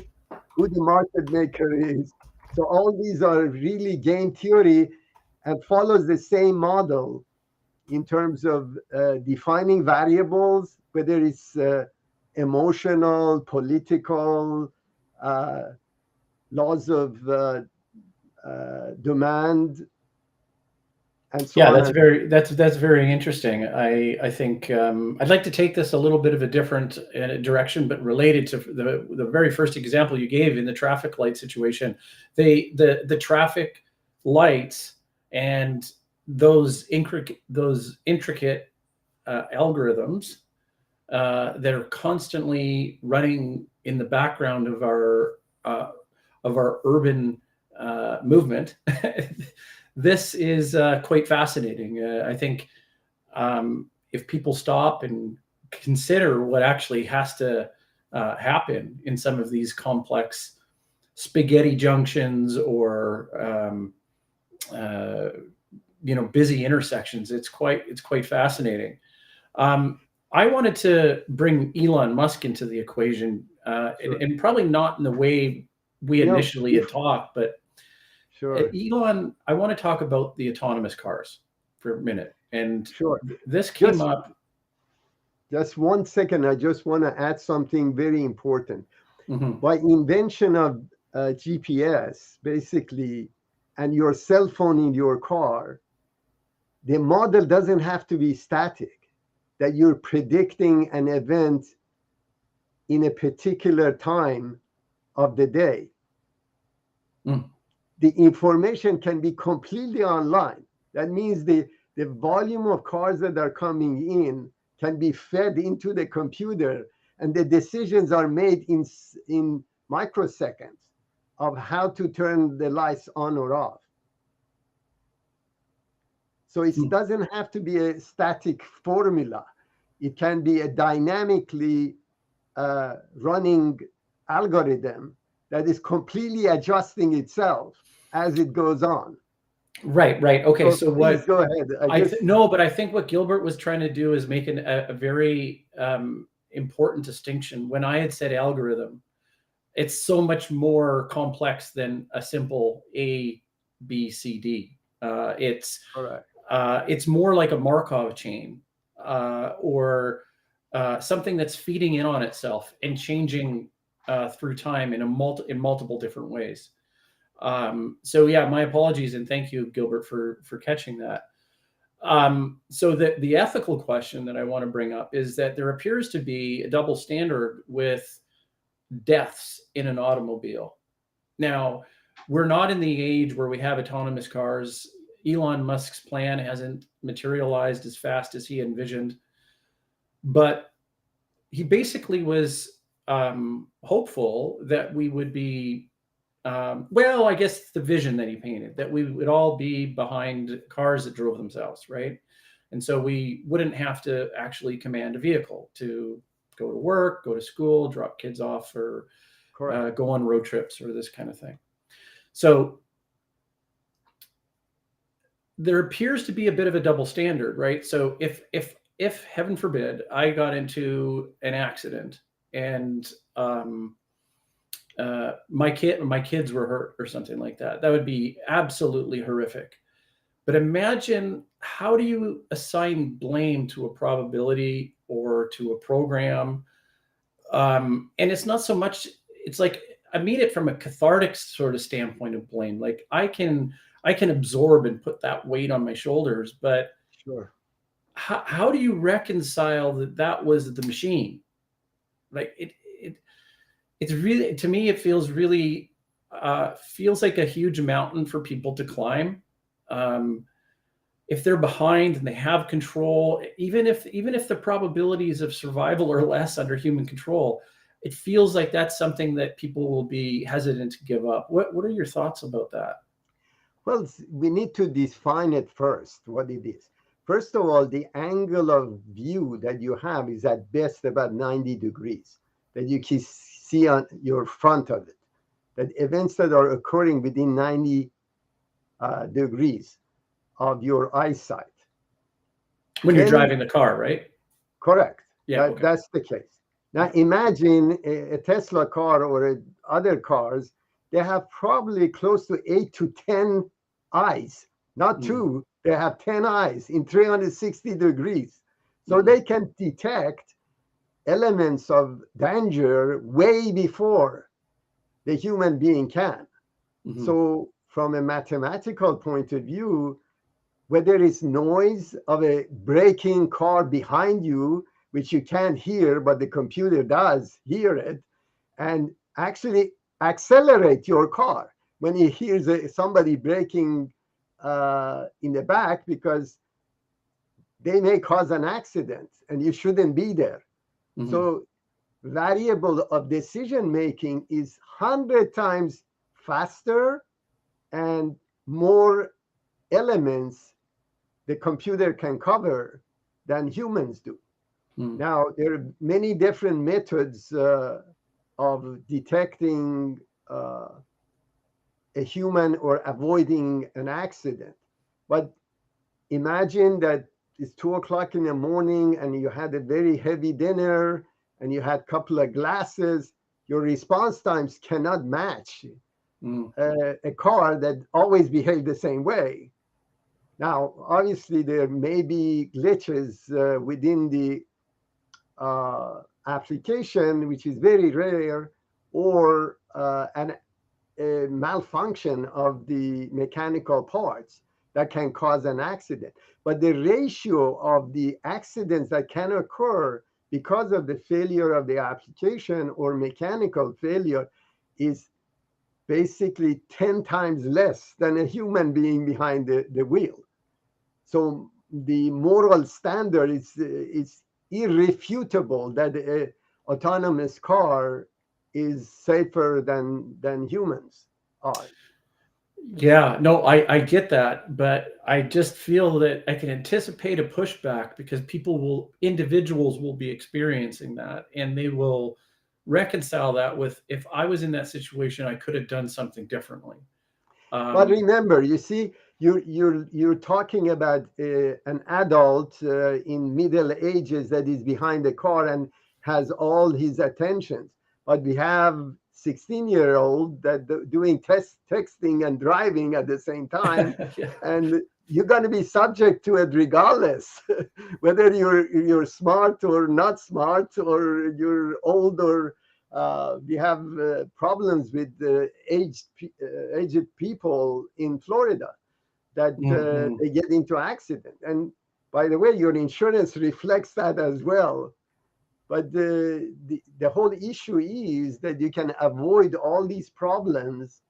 who the market maker is. So all these are really game theory and follows the same model in terms of defining variables, whether it's emotional, political, laws of demand, and so on. That's very interesting. I think I'd like to take this a little bit of a different direction, but related to the very first example you gave in the traffic light situation. The traffic lights and those intricate algorithms that are constantly running in the background of our urban movement. This is quite fascinating. I think if people stop and consider what actually has to happen in some of these complex spaghetti junctions or busy intersections, it's quite fascinating. I wanted to bring Elon Musk into the equation, sure. and probably not in the way we initially had talked, but sure. Elon, I want to talk about the autonomous cars for a minute. And sure. This came up. Just 1 second. I just want to add something very important. Mm-hmm. By invention of GPS, basically, and your cell phone in your car, the model doesn't have to be static, that you're predicting an event in a particular time of the day. Mm. The information can be completely online. That means the volume of cars that are coming in can be fed into the computer, and the decisions are made in microseconds of how to turn the lights on or off. So it doesn't have to be a static formula. It can be a dynamically running algorithm that is completely adjusting itself as it goes on. Right. Okay. So what? Go ahead. No, but I think what Gilbert was trying to do is make a very important distinction. When I had said algorithm, it's so much more complex than a simple A, B, C, D. It's correct. It's more like a Markov chain or something that's feeding in on itself and changing through time in multiple different ways. So yeah, my apologies and thank you, Gilbert, for catching that. So the ethical question that I want to bring up is that there appears to be a double standard with deaths in an automobile. Now, we're not in the age where we have autonomous cars Elon Musk's plan hasn't materialized as fast as he envisioned, but he basically was hopeful that we would be, well, I guess the vision that he painted, that we would all be behind cars that drove themselves, right? And so we wouldn't have to actually command a vehicle to go to work, go to school, drop kids off, or go on road trips or this kind of thing. So there appears to be a bit of a double standard, right? So if heaven forbid I got into an accident and my kids were hurt or something like that, that would be absolutely horrific. But imagine, how do you assign blame to a probability or to a program? And it's not so much, it's like, I mean it from a cathartic sort of standpoint of blame. Like I can absorb and put that weight on my shoulders, but Sure. How do you reconcile that was the machine? Like it's really, to me, it feels really, feels like a huge mountain for people to climb. If they're behind and they have control, even if the probabilities of survival are less under human control, it feels like that's something that people will be hesitant to give up. What are your thoughts about that? Well, we need to define it first, what it is. First of all, the angle of view that you have is at best about 90 degrees, that you can see on your front of it, that events that are occurring within 90 degrees of your eyesight. When you're driving the car, right? Correct. Yeah, okay. That's the case. Now imagine a Tesla car or other cars, they have probably close to 8 to 10 eyes, not two, they have 10 eyes in 360 degrees. So they can detect elements of danger way before the human being can. So from a mathematical point of view, whether it's noise of a braking car behind you, which you can't hear, but the computer does hear it, and actually accelerate your car when it hears somebody braking in the back, because they may cause an accident and you shouldn't be there. So variable of decision making is 100 times faster and more elements the computer can cover than humans do. Now, there are many different methods of detecting a human or avoiding an accident. But imagine that it's 2 o'clock in the morning and you had a very heavy dinner and you had a couple of glasses. Your response times cannot match a car that always behaves the same way. Now, obviously, there may be glitches within the application, which is very rare, or a malfunction of the mechanical parts that can cause an accident. But the ratio of the accidents that can occur because of the failure of the application or mechanical failure is basically 10 times less than a human being behind the wheel. So the moral standard is irrefutable that an autonomous car is safer than humans are. Yeah, no, I get that, but I just feel that I can anticipate a pushback because individuals will be experiencing that, and they will reconcile that with, if I was in that situation, I could have done something differently. But remember, you see, you're talking about an adult in middle ages that is behind the car and has all his attentions. But we have 16-year-old that doing texting and driving at the same time, Yeah. and you're going to be subject to it regardless, whether you're smart or not smart, or you're old or we have problems with aged people in Florida that they get into accident. And by the way, your insurance reflects that as well. But the whole issue is that you can avoid all these problems.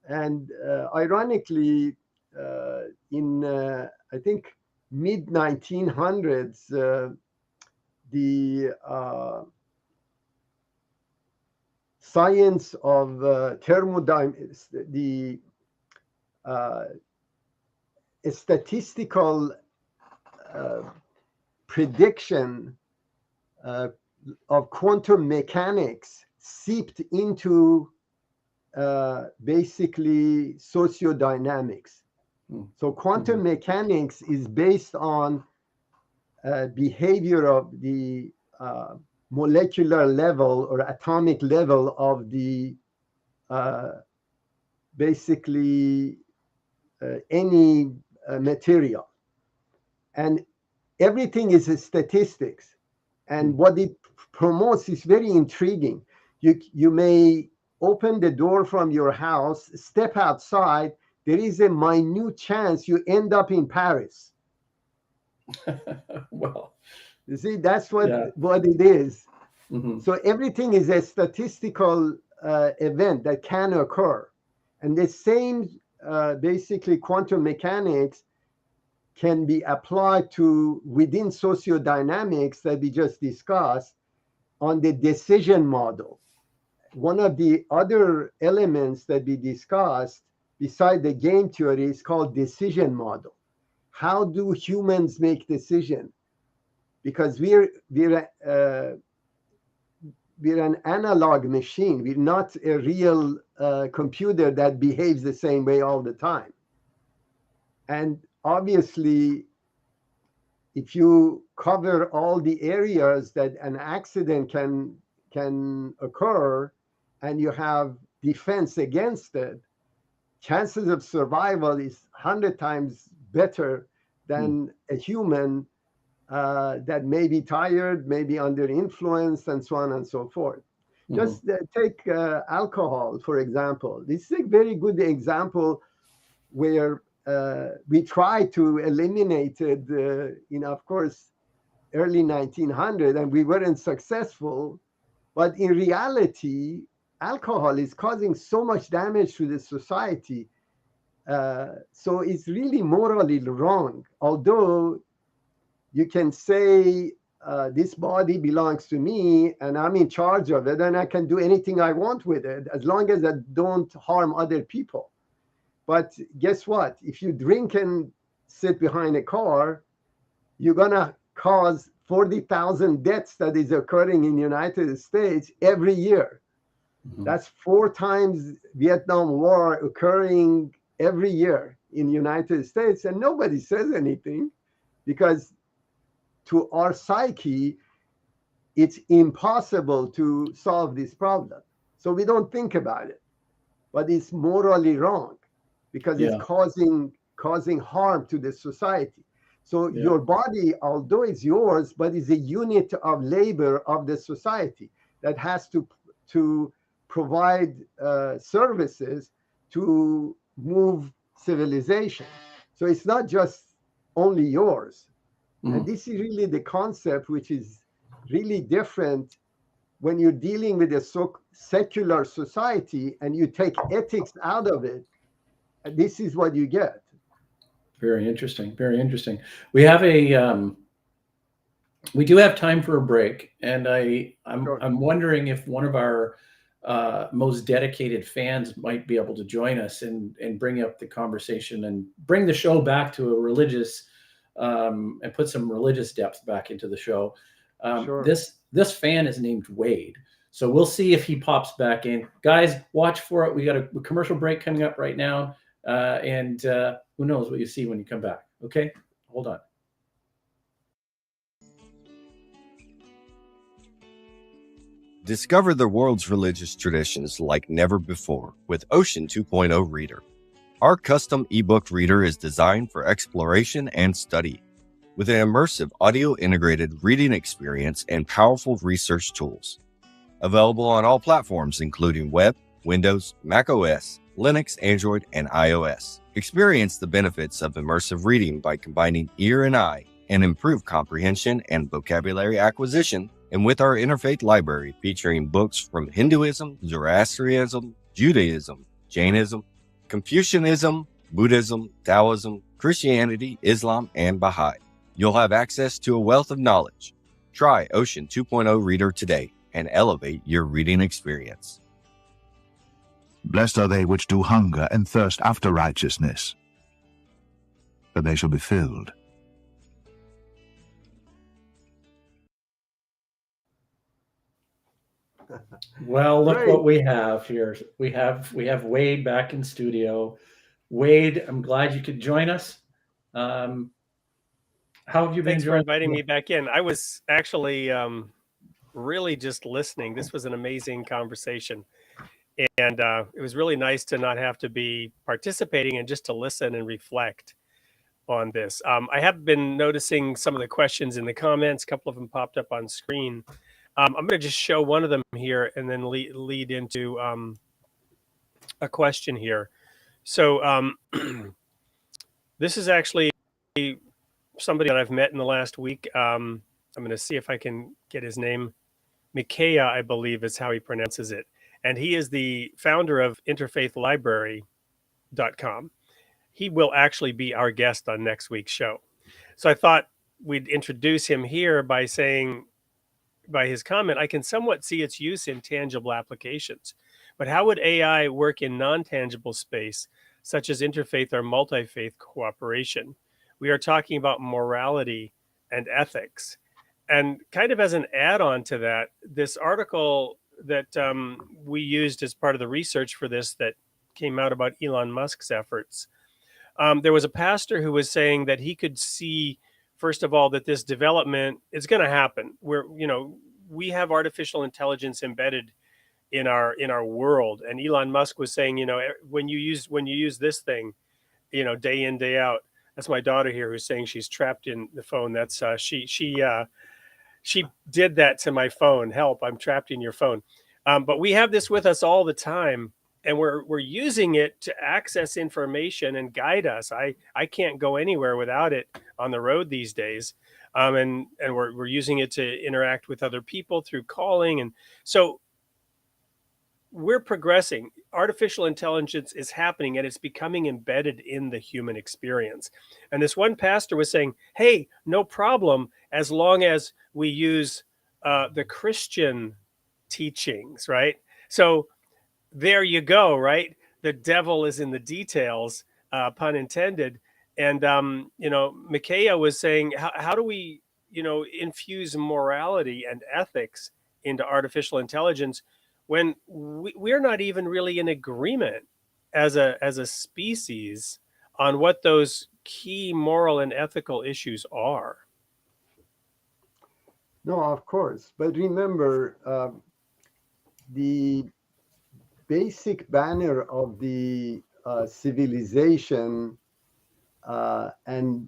And ironically, in I think mid 1900s, the science of thermodynamics, the statistical prediction of quantum mechanics seeped into basically sociodynamics. So quantum mechanics is based on behavior of the molecular level or atomic level of the basically any material. And everything is a statistics. And what it promotes is very intriguing. You may open the door from your house, step outside, there is a minute chance you end up in Paris. Well, you see, that's what it is. So everything is a statistical event that can occur. And the same basically quantum mechanics can be applied to within sociodynamics that we just discussed on the decision model. One of the other elements that we discussed beside the game theory is called decision model. How do humans make decisions? Because we're an analog machine. We're not a real computer that behaves the same way all the time. And obviously, if you cover all the areas that an accident can occur and you have defense against it, chances of survival is 100 times better than a human that may be tired, may be under influence, and so on and so forth. Just take alcohol, for example. This is a very good example where we tried to eliminate it, of course, early 1900, and we weren't successful. But in reality, alcohol is causing so much damage to the society. So it's really morally wrong. Although you can say, this body belongs to me and I'm in charge of it and I can do anything I want with it as long as I don't harm other people. But guess what? If you drink and sit behind a car, you're going to cause 40,000 deaths that is occurring in the United States every year. That's 4 times Vietnam War occurring every year in the United States, and nobody says anything because to our psyche, it's impossible to solve this problem. So we don't think about it, but it's morally wrong because it's causing harm to the society. So your body, although it's yours, but is a unit of labor of the society that has to provide services to move civilization. So it's not just only yours. And this is really the concept which is really different when you're dealing with a secular society and you take ethics out of it. This is what you get. Very interesting. Very interesting. We have we do have time for a break, and I'm wondering if one of our most dedicated fans might be able to join us and bring up the conversation and bring the show back to a religious and put some religious depth back into the show. This fan is named Wade. So we'll see if he pops back in. Guys, watch for it. We got a commercial break coming up right now. And who knows what you see when you come back. Okay, hold on. Discover the world's religious traditions like never before with Ocean 2.0 Reader. Our custom ebook reader is designed for exploration and study, with an immersive audio-integrated reading experience and powerful research tools. Available on all platforms including web, Windows, Mac OS, Linux, Android, and iOS. Experience the benefits of immersive reading by combining ear and eye and improved comprehension and vocabulary acquisition, and with our interfaith library featuring books from Hinduism, Zoroastrianism, Judaism, Jainism, Confucianism, Buddhism, Taoism, Christianity, Islam, and Baha'i. You'll have access to a wealth of knowledge. Try Ocean 2.0 Reader today and elevate your reading experience. Blessed are they which do hunger and thirst after righteousness, for they shall be filled. Well, look Great. what we have here. We have Wade back in studio. Wade, I'm glad you could join us. How have you been Thanks for enjoying? inviting me back in. I was actually really just listening. This was an amazing conversation. And it was really nice to not have to be participating and just to listen and reflect on this. I have been noticing some of the questions in the comments. A couple of them popped up on screen. I'm going to just show one of them here and then lead into a question here. So this is actually somebody that I've met in the last week. I'm going to see if I can get his name. Micaiah, I believe is how he pronounces it. And he is the founder of interfaithlibrary.com. He will actually be our guest on next week's show. So I thought we'd introduce him here by saying, by his comment, I can somewhat see its use in tangible applications. But how would AI work in non-tangible space, such as interfaith or multi-faith cooperation? We are talking about morality and ethics. And kind of as an add-on to that, this article that we used as part of the research for this that came out about Elon Musk's efforts, there was a pastor who was saying that he could see, first of all, that this development is going to happen. We have artificial intelligence embedded in our world, and Elon Musk was saying, when you use this thing, day in, day out. That's my daughter here who's saying she's trapped in the phone. That's she did that to my phone. Help! I'm trapped in your phone. But we have this with us all the time, and we're using it to access information and guide us. I can't go anywhere without it on the road these days, and we're using it to interact with other people through calling, and so we're progressing. Artificial intelligence is happening, and it's becoming embedded in the human experience. And this one pastor was saying, "Hey, no problem as long as we use the Christian teachings, right?" So there you go, right? The devil is in the details, pun intended. And Micaiah was saying, how do we, infuse morality and ethics into artificial intelligence when we're not even really in agreement as a species on what those key moral and ethical issues are? No, of course. But remember, the basic banner of the civilization and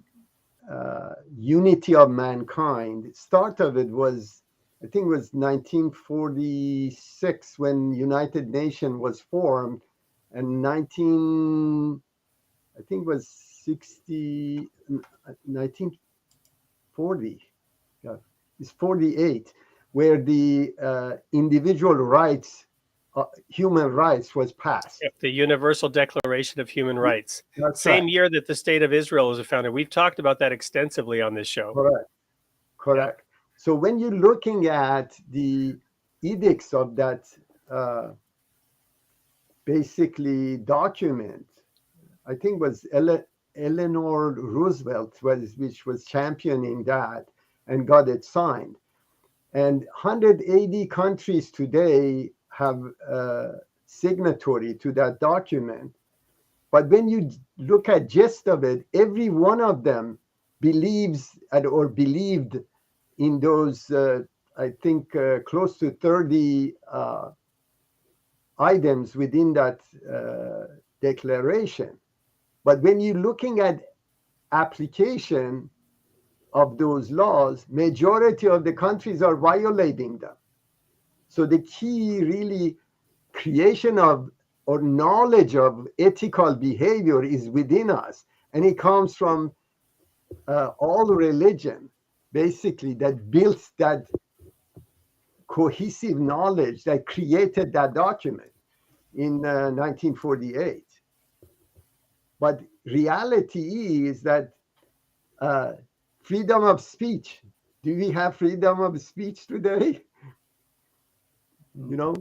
unity of mankind, start of it was, I think it was 1946 when United Nations was formed, and I think it was 1940, yeah, it's 48, where the individual rights, human rights was passed. Yep, the Universal Declaration of Human Rights. That's Same right. year that the State of Israel was founded. We've talked about that extensively on this show. Correct. So when you're looking at the edicts of that basically document, I think it was Eleanor Roosevelt which was championing that and got it signed. And 180 countries today have signatory to that document. But when you look at gist of it, every one of them believes or believed in those, I think, close to 30 items within that declaration. But when you're looking at application of those laws, majority of the countries are violating them. So the key really creation of or knowledge of ethical behavior is within us, and it comes from all religion, basically, that builds that cohesive knowledge that created that document in 1948. But reality is that freedom of speech. Do we have freedom of speech today? You know,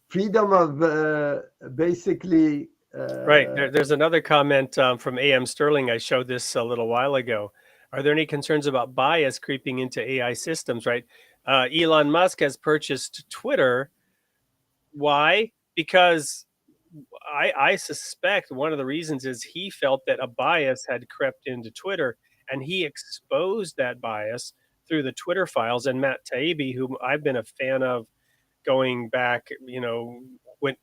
freedom of basically. Right. There's another comment from AM Sterling. I showed this a little while ago. Are there any concerns about bias creeping into AI systems? Right. Elon Musk has purchased Twitter. Why? Because I suspect one of the reasons is he felt that a bias had crept into Twitter, and he exposed that bias through the Twitter files. And Matt Taibbi, whom I've been a fan of going back, when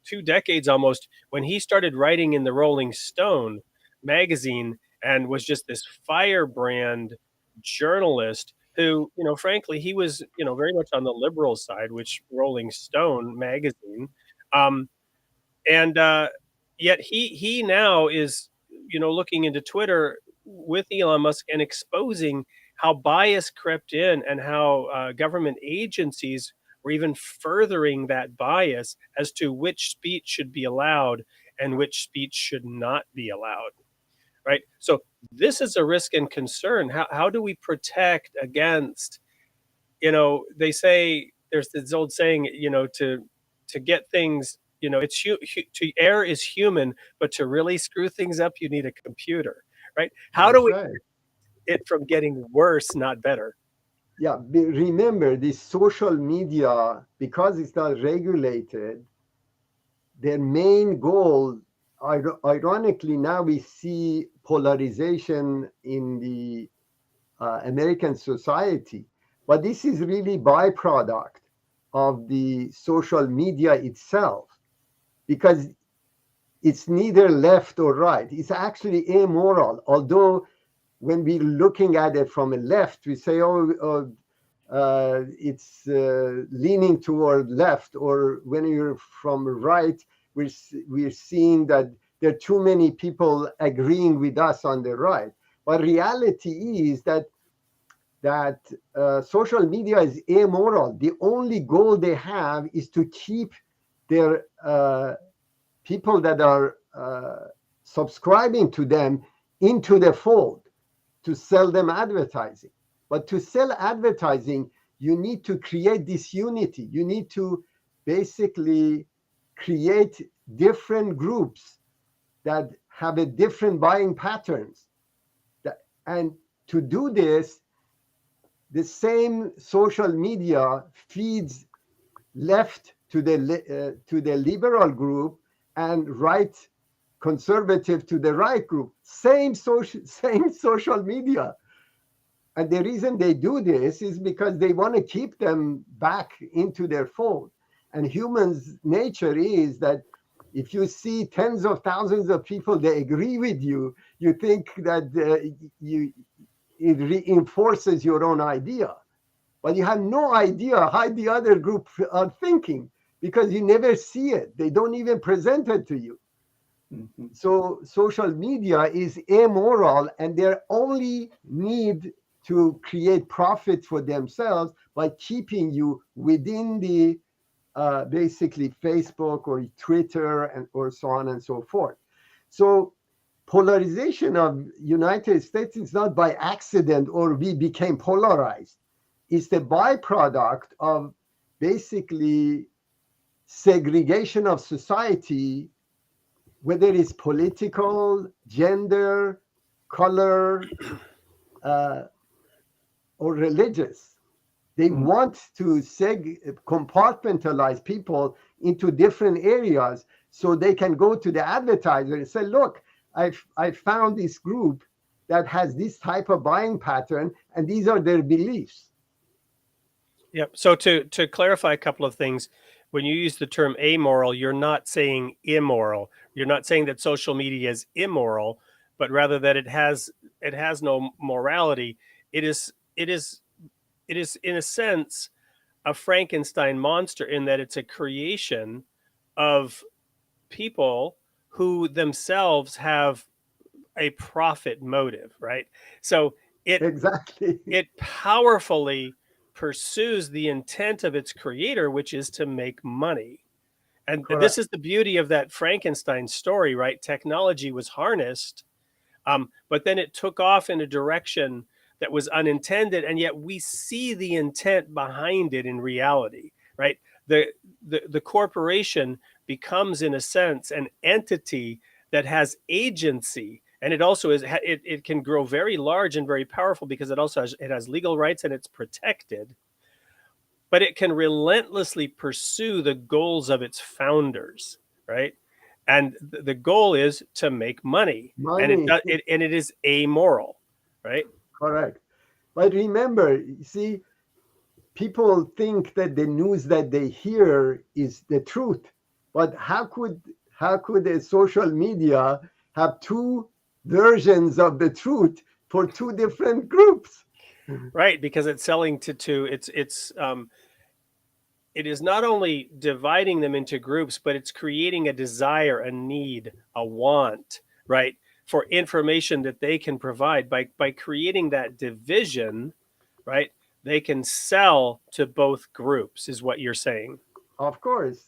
2 decades almost, when he started writing in the Rolling Stone magazine and was just this firebrand journalist who, frankly, he was, very much on the liberal side, which Rolling Stone magazine. Um, and yet he now is, looking into Twitter with Elon Musk and exposing how bias crept in and how government agencies were even furthering that bias as to which speech should be allowed and which speech should not be allowed. Right. So this is a risk and concern. How do we protect against, they say there's this old saying, to get things, to err is human, but to really screw things up, you need a computer, right? How do That's we right. it from getting worse, not better? Yeah, remember this social media, because it's not regulated, their main goal, ironically, now we see polarization in the American society, but this is really byproduct of the social media itself, because it's neither left or right. It's actually amoral, although when we're looking at it from a left, we say, it's leaning toward left. Or when you're from right, we're seeing that there are too many people agreeing with us on the right. But reality is that social media is amoral. The only goal they have is to keep their people that are subscribing to them into the fold, to sell them advertising. But to sell advertising, you need to create this unity. You need to basically create different groups that have a different buying patterns. And to do this, the same social media feeds left to the liberal group and right conservative to the right group. Same social media. And the reason they do this is because they want to keep them back into their fold. And humans' nature is that if you see tens of thousands of people that agree with you, you think that it reinforces your own idea. But you have no idea how the other group are thinking, because you never see it. They don't even present it to you. Mm-hmm. So social media is amoral, and they only need to create profit for themselves by keeping you within the basically Facebook or Twitter or so on and so forth. So polarization of United States is not by accident or we became polarized. It's the byproduct of basically segregation of society, whether it's political, gender, color, or religious. They want to compartmentalize people into different areas so they can go to the advertiser and say, look, I found this group that has this type of buying pattern, and these are their beliefs. Yep. So to clarify a couple of things, when you use the term amoral, you're not saying immoral. You're not saying that social media is immoral, but rather that it has no morality. It is in a sense a Frankenstein monster, in that it's a creation of people who themselves have a profit motive, right? So exactly it powerfully pursues the intent of its creator, which is to make money. And Correct. this is the beauty of that Frankenstein story, right? Technology was harnessed, but then it took off in a direction that was unintended, and yet we see the intent behind it in reality, right? The corporation becomes, in a sense, an entity that has agency, and it also is it can grow very large and very powerful because it has legal rights and it's protected, but it can relentlessly pursue the goals of its founders, right? And the goal is to make money, and Money. it is amoral, right? Correct. But remember, you see, people think that the news that they hear is the truth. But how could a social media have two versions of the truth for two different groups? Right, because it's selling to two. It is not only dividing them into groups, but it's creating a desire, a need, a want, right, for information that they can provide by creating that division, right? They can sell to both groups, is what you're saying. Of course,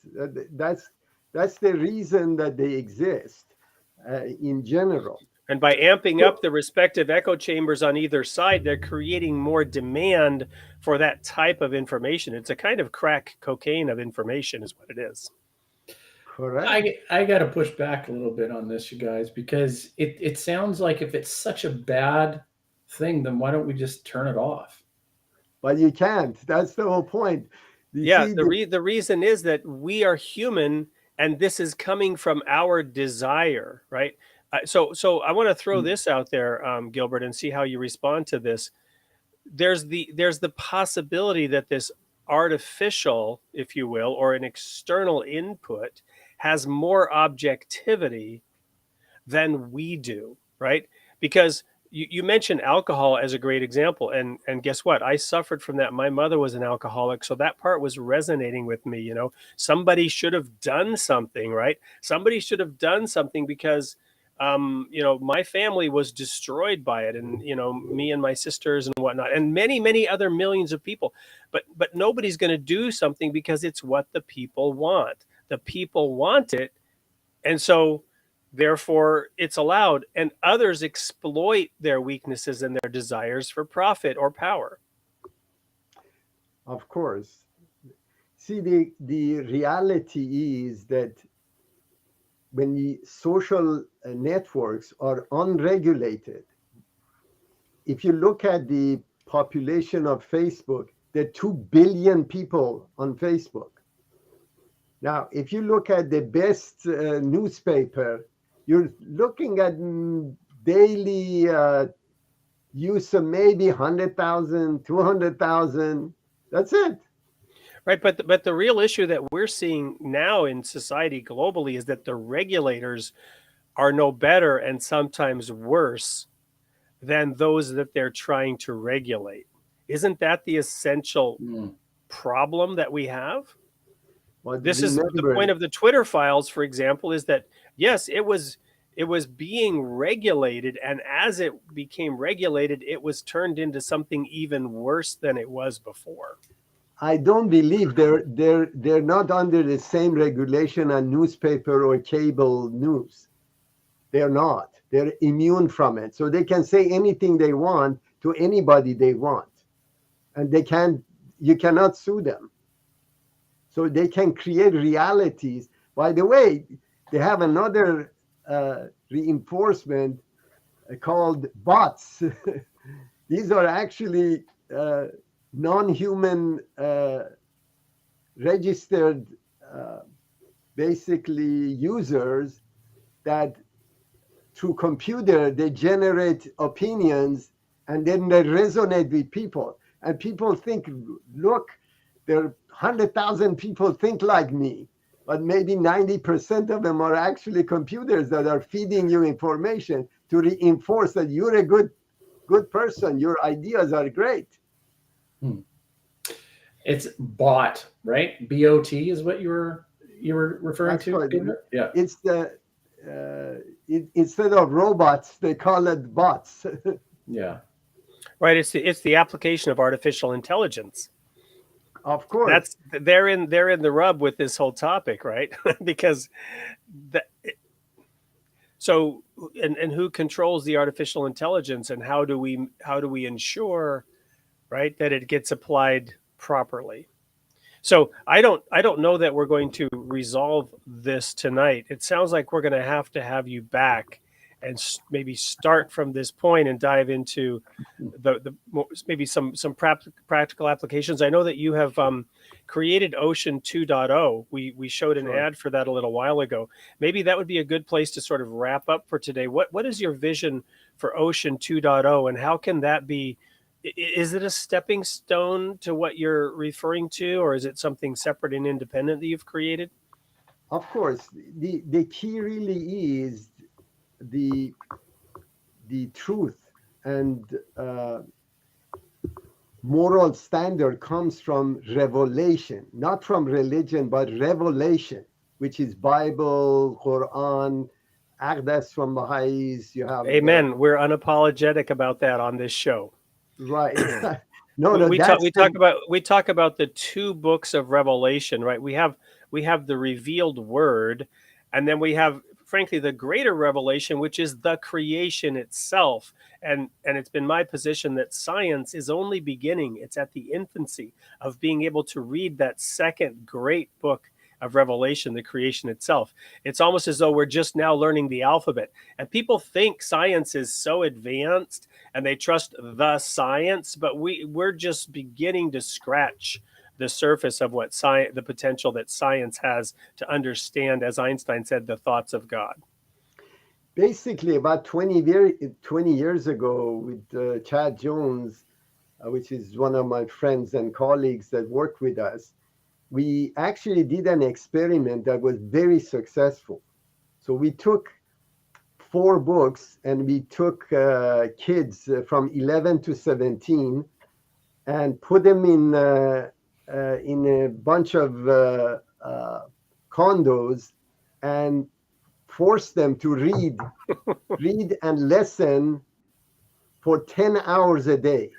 that's the reason that they exist in general. And by amping up the respective echo chambers on either side, they're creating more demand for that type of information. It's a kind of crack cocaine of information, is what it is. Correct. I got to push back a little bit on this, you guys, because it sounds like if it's such a bad thing, then why don't we just turn it off? But you can't. That's the whole point. The reason is that we are human, and this is coming from our desire, right? So I want to throw this out there, Gilbert, and see how you respond to this. There's the possibility that this artificial, if you will, or an external input has more objectivity than we do, right? Because you mentioned alcohol as a great example, and guess what? I suffered from that. My mother was an alcoholic, so that part was resonating with me. You know, somebody should have done something, right? Somebody should have done something because my family was destroyed by it, and me and my sisters and whatnot, and many other millions of people. But nobody's going to do something because it's what the people want. The people want it, and so therefore it's allowed. And others exploit their weaknesses and their desires for profit or power. Of course. See, the reality is that when the social networks are unregulated, if you look at the population of Facebook, there are 2 billion people on Facebook. Now, if you look at the best newspaper, you're looking at daily use of maybe 100,000, 200,000. That's it. Right, but the real issue that we're seeing now in society globally is that the regulators are no better and sometimes worse than those that they're trying to regulate. Isn't that the essential problem that we have? Well, this is the point of the Twitter files, for example, is that yes, it was being regulated, and as it became regulated, it was turned into something even worse than it was before. I don't believe they're not under the same regulation as newspaper or cable news. They're not. They're immune from it. So they can say anything they want to anybody they want. And you cannot sue them. So they can create realities. By the way, they have another reinforcement called bots. These are actually non-human registered basically users that through computer they generate opinions and then they resonate with people, and people think, look, there are 100,000 people think like me, but maybe 90% of them are actually computers that are feeding you information to reinforce that you're a good person, your ideas are great. It's bot, right? B-O-T is what you were referring to? Right. Yeah. It's instead of robots, they call it bots. Yeah. Right. It's the application of artificial intelligence. Of course. That's they're in the rub with this whole topic, right? Because that so and who controls the artificial intelligence, and how do we ensure, right, that it gets applied properly? So I don't know that we're going to resolve this tonight. It sounds like we're going to have you back and maybe start from this point and dive into maybe some practical applications. I know that you have created Ocean 2.0. We showed an ad for that a little while ago. Maybe that would be a good place to sort of wrap up for today. What is your vision for Ocean 2.0, and how can that be? Is it a stepping stone to what you're referring to, or is it something separate and independent that you've created? Of course, the key really is the truth and moral standard comes from revelation, not from religion, but revelation, which is Bible, Quran, Aqdas from Baha'is. You have Amen. We're unapologetic about that on this show. Right. We talk about the two books of Revelation, right? We have the revealed word, and then we have, frankly, the greater revelation, which is the creation itself. And it's been my position that science is only beginning. It's at the infancy of being able to read that second great book of Revelation, the creation itself. It's almost as though we're just now learning the alphabet. And people think science is so advanced and they trust the science, but we're just beginning to scratch the surface of what the potential that science has to understand, as Einstein said, the thoughts of God. Basically, about 20 years ago, with Chad Jones, which is one of my friends and colleagues that worked with us, we actually did an experiment that was very successful. So we took 4 books and we took kids from 11 to 17 and put them in a bunch of condos and forced them to read and listen for 10 hours a day.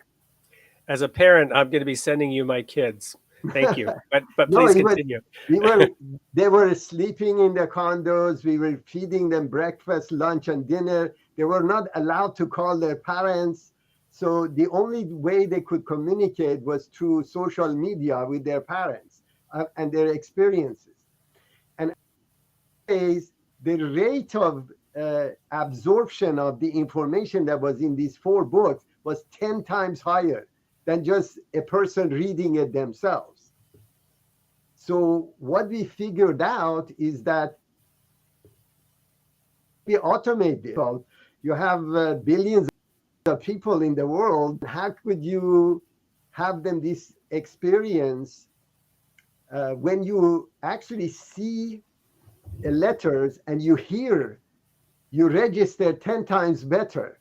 As a parent, I'm going to be sending you my kids. Thank you. But please continue. They were sleeping in the condos. We were feeding them breakfast, lunch, and dinner. They were not allowed to call their parents. So the only way they could communicate was through social media with their parents and their experiences. And the rate of absorption of the information that was in these 4 books was 10 times higher than just a person reading it themselves. So what we figured out is that we automate this. You have billions of people in the world. How could you have them this experience when you actually see the letters and you register 10 times better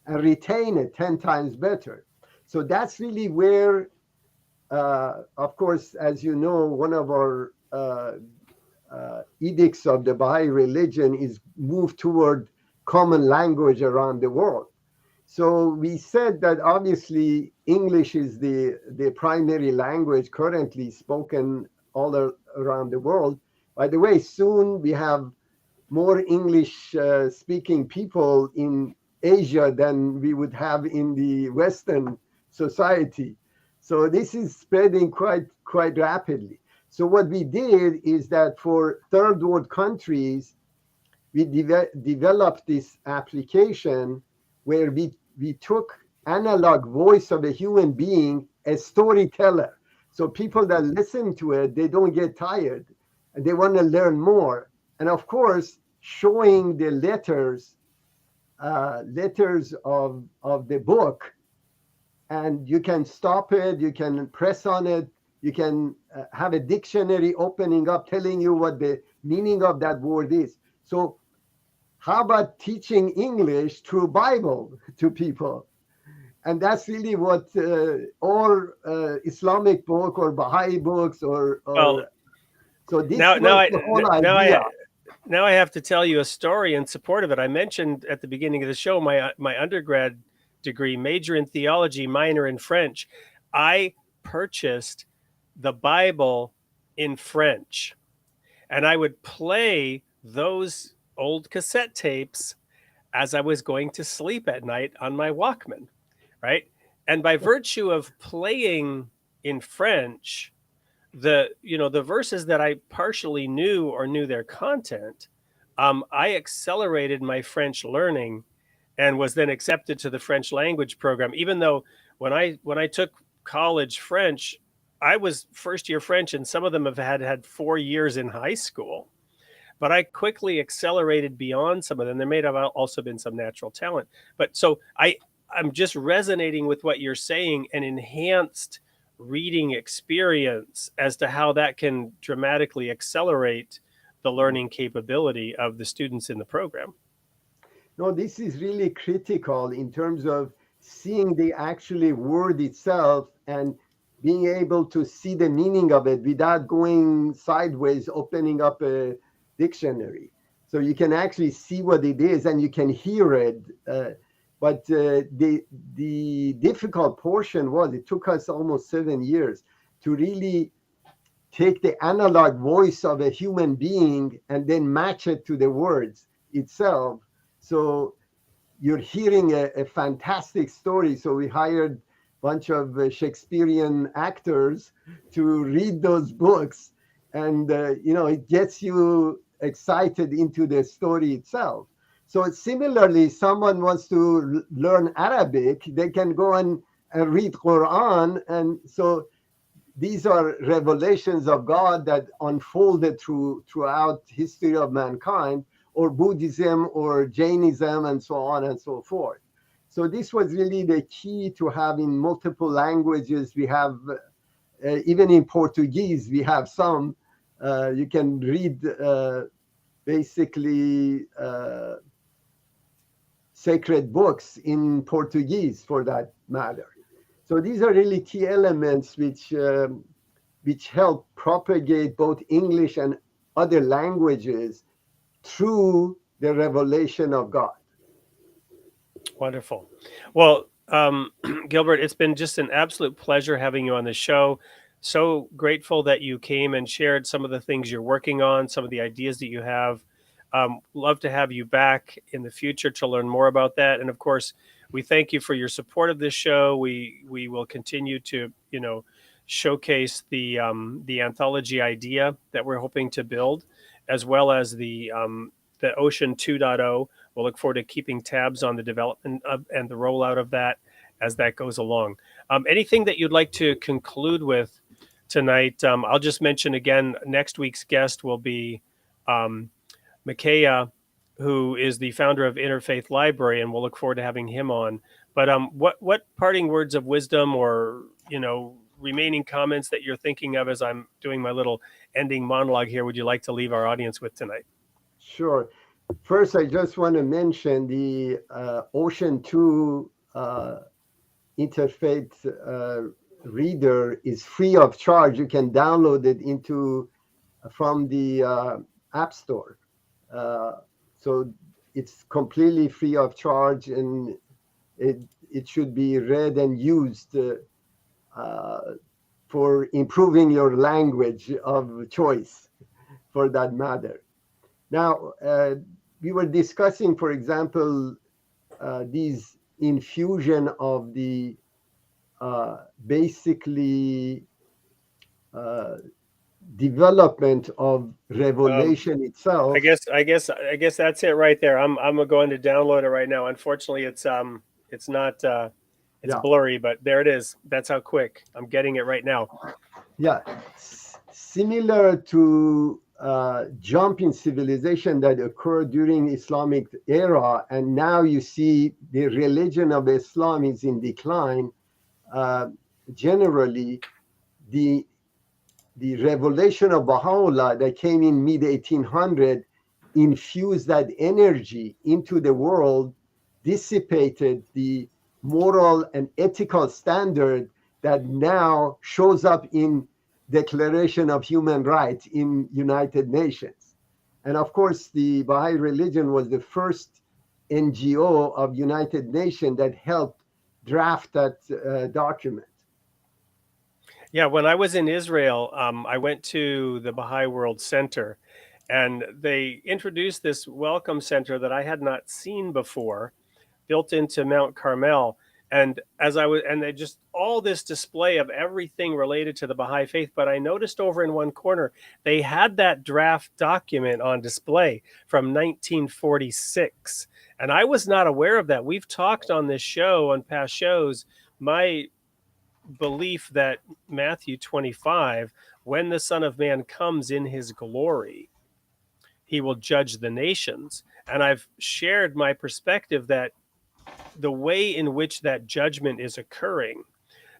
and retain it 10 times better? So that's really where, of course, as you know, one of our edicts of the Baha'i religion is move toward common language around the world. So we said that obviously English is the primary language currently spoken all around the world. By the way, soon we have more English speaking people in Asia than we would have in the Western society. So this is spreading quite rapidly. So what we did is that for third world countries, we developed this application where we took analog voice of a human being, a storyteller. So people that listen to it, they don't get tired and they want to learn more. And of course, showing the letters of the book, and you can stop it, you can press on it, you can have a dictionary opening up telling you what the meaning of that word is. So how about teaching English through Bible to people? And that's really what all Islamic book or Baha'i books or so this was the whole idea. Now I have to tell you a story in support of it. I mentioned at the beginning of the show my undergrad degree, major in theology, minor in French. I purchased the Bible in French. And I would play those old cassette tapes as I was going to sleep at night on my Walkman, right? And by virtue of playing in French, the verses that I partially knew or knew their content, I accelerated my French learning and was then accepted to the French language program. Even though when I took college French, I was first year French, and some of them have had 4 years in high school. But I quickly accelerated beyond some of them. There may have also been some natural talent. But so I'm just resonating with what you're saying, an enhanced reading experience as to how that can dramatically accelerate the learning capability of the students in the program. No, this is really critical in terms of seeing the actually word itself and being able to see the meaning of it without going sideways, opening up a dictionary. So you can actually see what it is and you can hear it. But the difficult portion was it took us almost 7 years to really take the analog voice of a human being and then match it to the words itself. So you're hearing a fantastic story. So we hired a bunch of Shakespearean actors to read those books. And, it gets you excited into the story itself. So similarly, someone wants to learn Arabic, they can go and read Quran. And so these are revelations of God that unfolded throughout history of mankind, or Buddhism or Jainism and so on and so forth. So this was really the key to having multiple languages. We have, even in Portuguese, we have some, you can read basically sacred books in Portuguese for that matter. So these are really key elements which help propagate both English and other languages through the revelation of God. Wonderful. Well, Gilbert, it's been just an absolute pleasure having you on the show. So grateful that you came and shared some of the things you're working on, some of the ideas that you have. Love to have you back in the future to learn more about that. And of course, we thank you for your support of this show. We will continue to, showcase the anthology idea that we're hoping to build, as well as the Ocean 2.0. We'll look forward to keeping tabs on the development of and the rollout of that as that goes along. Anything that you'd like to conclude with tonight? I'll just mention again, next week's guest will be Micaiah, who is the founder of Interfaith Library, and we'll look forward to having him on. But what parting words of wisdom or, remaining comments that you're thinking of as I'm doing my little ending monologue here would you like to leave our audience with tonight? Sure. First, I just want to mention the Ocean 2 interfaith reader is free of charge. You can download it from the App Store. So it's completely free of charge, and it should be read and used for improving your language of choice, for that matter. Now, we were discussing, for example, these infusion of the basically development of revelation itself. I guess that's it right there. I'm going to download it right now. Unfortunately, it's not it's blurry, but there it is. That's how quick I'm getting it right now. Yeah, similar to jump in civilization that occurred during Islamic era, and now you see the religion of Islam is in decline. Generally, the revelation of Baha'u'llah that came in mid-1800 infused that energy into the world, dissipated the moral and ethical standard that now shows up in Declaration of Human Rights in United Nations. And of course, the Baha'i religion was the first NGO of United Nations that helped draft that document. Yeah, when I was in Israel, I went to the Baha'i World Center, and they introduced this welcome center that I had not seen before, built into Mount Carmel. And as I was, and they just all this display of everything related to the Baha'i faith. But I noticed over in one corner, they had that draft document on display from 1946. And I was not aware of that. We've talked on this show, on past shows, my belief that Matthew 25, when the Son of Man comes in his glory, he will judge the nations. And I've shared my perspective that the way in which that judgment is occurring,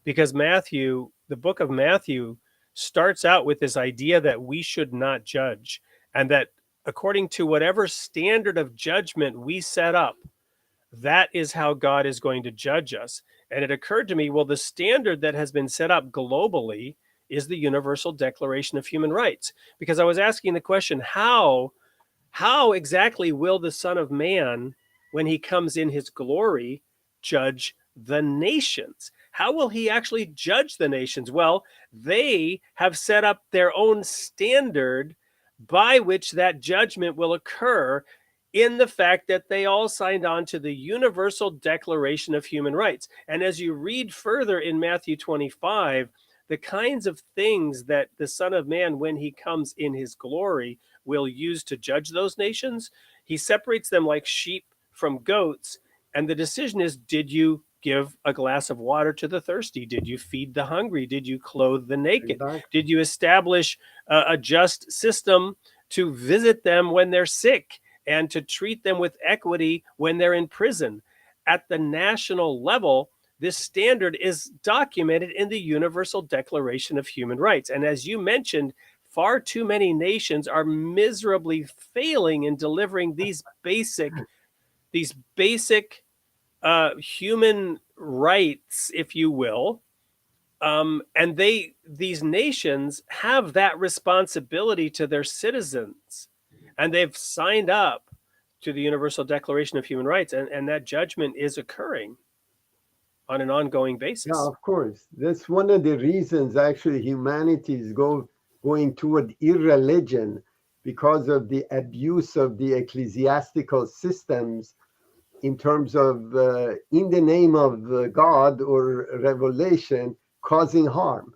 because Matthew, the book of Matthew, starts out with this idea that we should not judge, and that according to whatever standard of judgment we set up, that is how God is going to judge us. And it occurred to me, well, the standard that has been set up globally is the Universal Declaration of Human Rights. Because I was asking the question, how exactly will the Son of Man, when he comes in his glory, judge the nations? How will he actually judge the nations? Well, they have set up their own standard by which that judgment will occur, in the fact that they all signed on to the Universal Declaration of Human Rights. And as you read further in Matthew 25, the kinds of things that the Son of Man, when he comes in his glory, will use to judge those nations, he separates them like sheep from goats. And the decision is, did you give a glass of water to the thirsty? Did you feed the hungry? Did you clothe the naked? Exactly. Did you establish a just system to visit them when they're sick and to treat them with equity when they're in prison? At the national level, this standard is documented in the Universal Declaration of Human Rights. And as you mentioned, far too many nations are miserably failing in delivering these basic human rights, if you will. And these nations have that responsibility to their citizens, and they've signed up to the Universal Declaration of Human Rights, and that judgment is occurring on an ongoing basis. Yeah, of course. That's one of the reasons actually humanity is going toward irreligion, because of the abuse of the ecclesiastical systems in terms of, in the name of God or revelation, causing harm.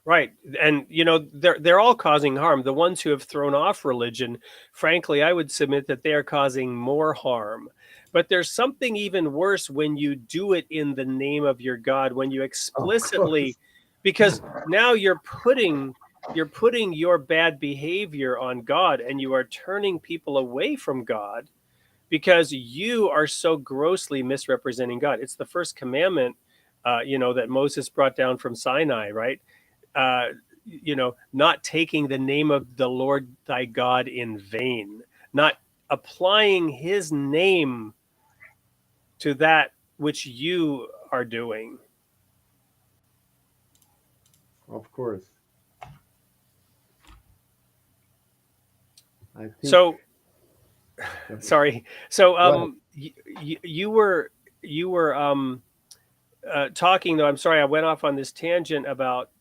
Right. And, they're all causing harm. The ones who have thrown off religion, frankly, I would submit that they are causing more harm. But there's something even worse when you do it in the name of your God, when you explicitly, because now you're putting your bad behavior on God, and you are turning people away from God because you are so grossly misrepresenting God. It's the first commandment, that Moses brought down from Sinai, right? Not taking the name of the Lord thy God in vain, not applying his name to that which you are doing. Of course. I think, so sorry. So you were talking, though, I'm sorry, I went off on this tangent about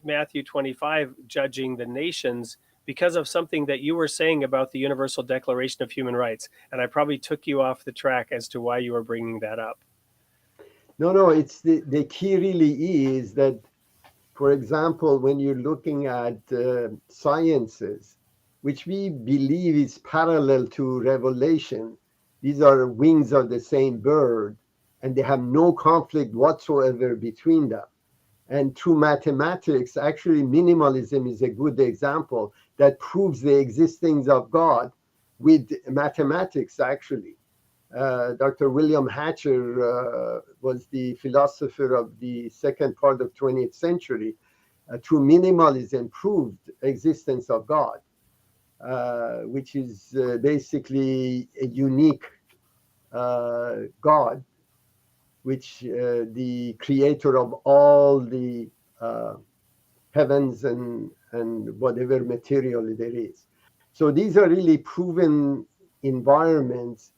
Matthew 25 judging the nations because of something that you were saying about the Universal Declaration of Human Rights, and I probably took you off the track as to why you were bringing that up. No, it's the key really is that, for example, when you're looking at sciences, which we believe is parallel to revelation, these are wings of the same bird, and they have no conflict whatsoever between them. And through mathematics, actually minimalism is a good example that proves the existence of God with mathematics, actually. Dr. William Hatcher was the philosopher of the second part of 20th century. Through minimalism proved existence of God, which is basically a unique God, which the creator of all the heavens and whatever material there is. So these are really proven environments,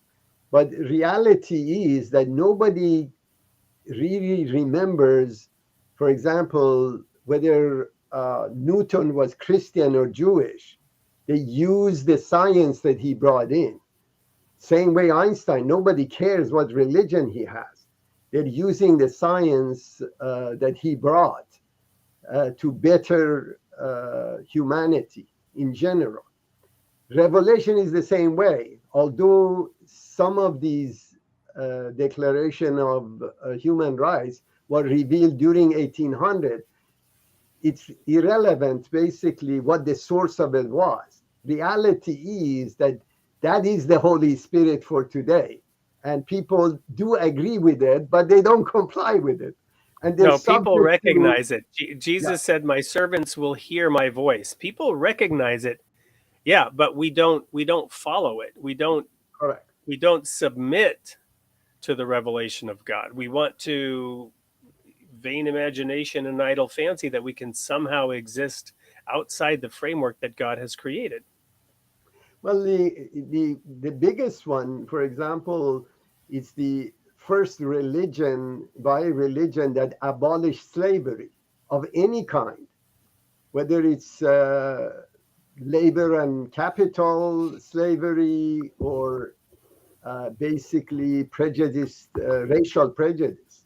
but reality is that nobody really remembers For example, whether Newton was Christian or Jewish, they used the science that he brought in. Same way Einstein, nobody cares what religion he has. They're using the science that he brought to better humanity in general. Revelation is the same way. Although some of these declaration of human rights were revealed during 1800, it's irrelevant basically what the source of it was. Reality is that that is the Holy Spirit for today. And people do agree with it, but they don't comply with it. And they're No, people subject recognize it. to, Jesus yeah, said, "My servants will hear my voice." People recognize it. Yeah, but we don't follow it. correct. We don't submit to the revelation of God. We want to vain imagination and idle fancy that we can somehow exist outside the framework that God has created. Well, the biggest one, for example, is the first religion by religion that abolished slavery of any kind, whether it's labor and capital slavery or basically prejudice, racial prejudice.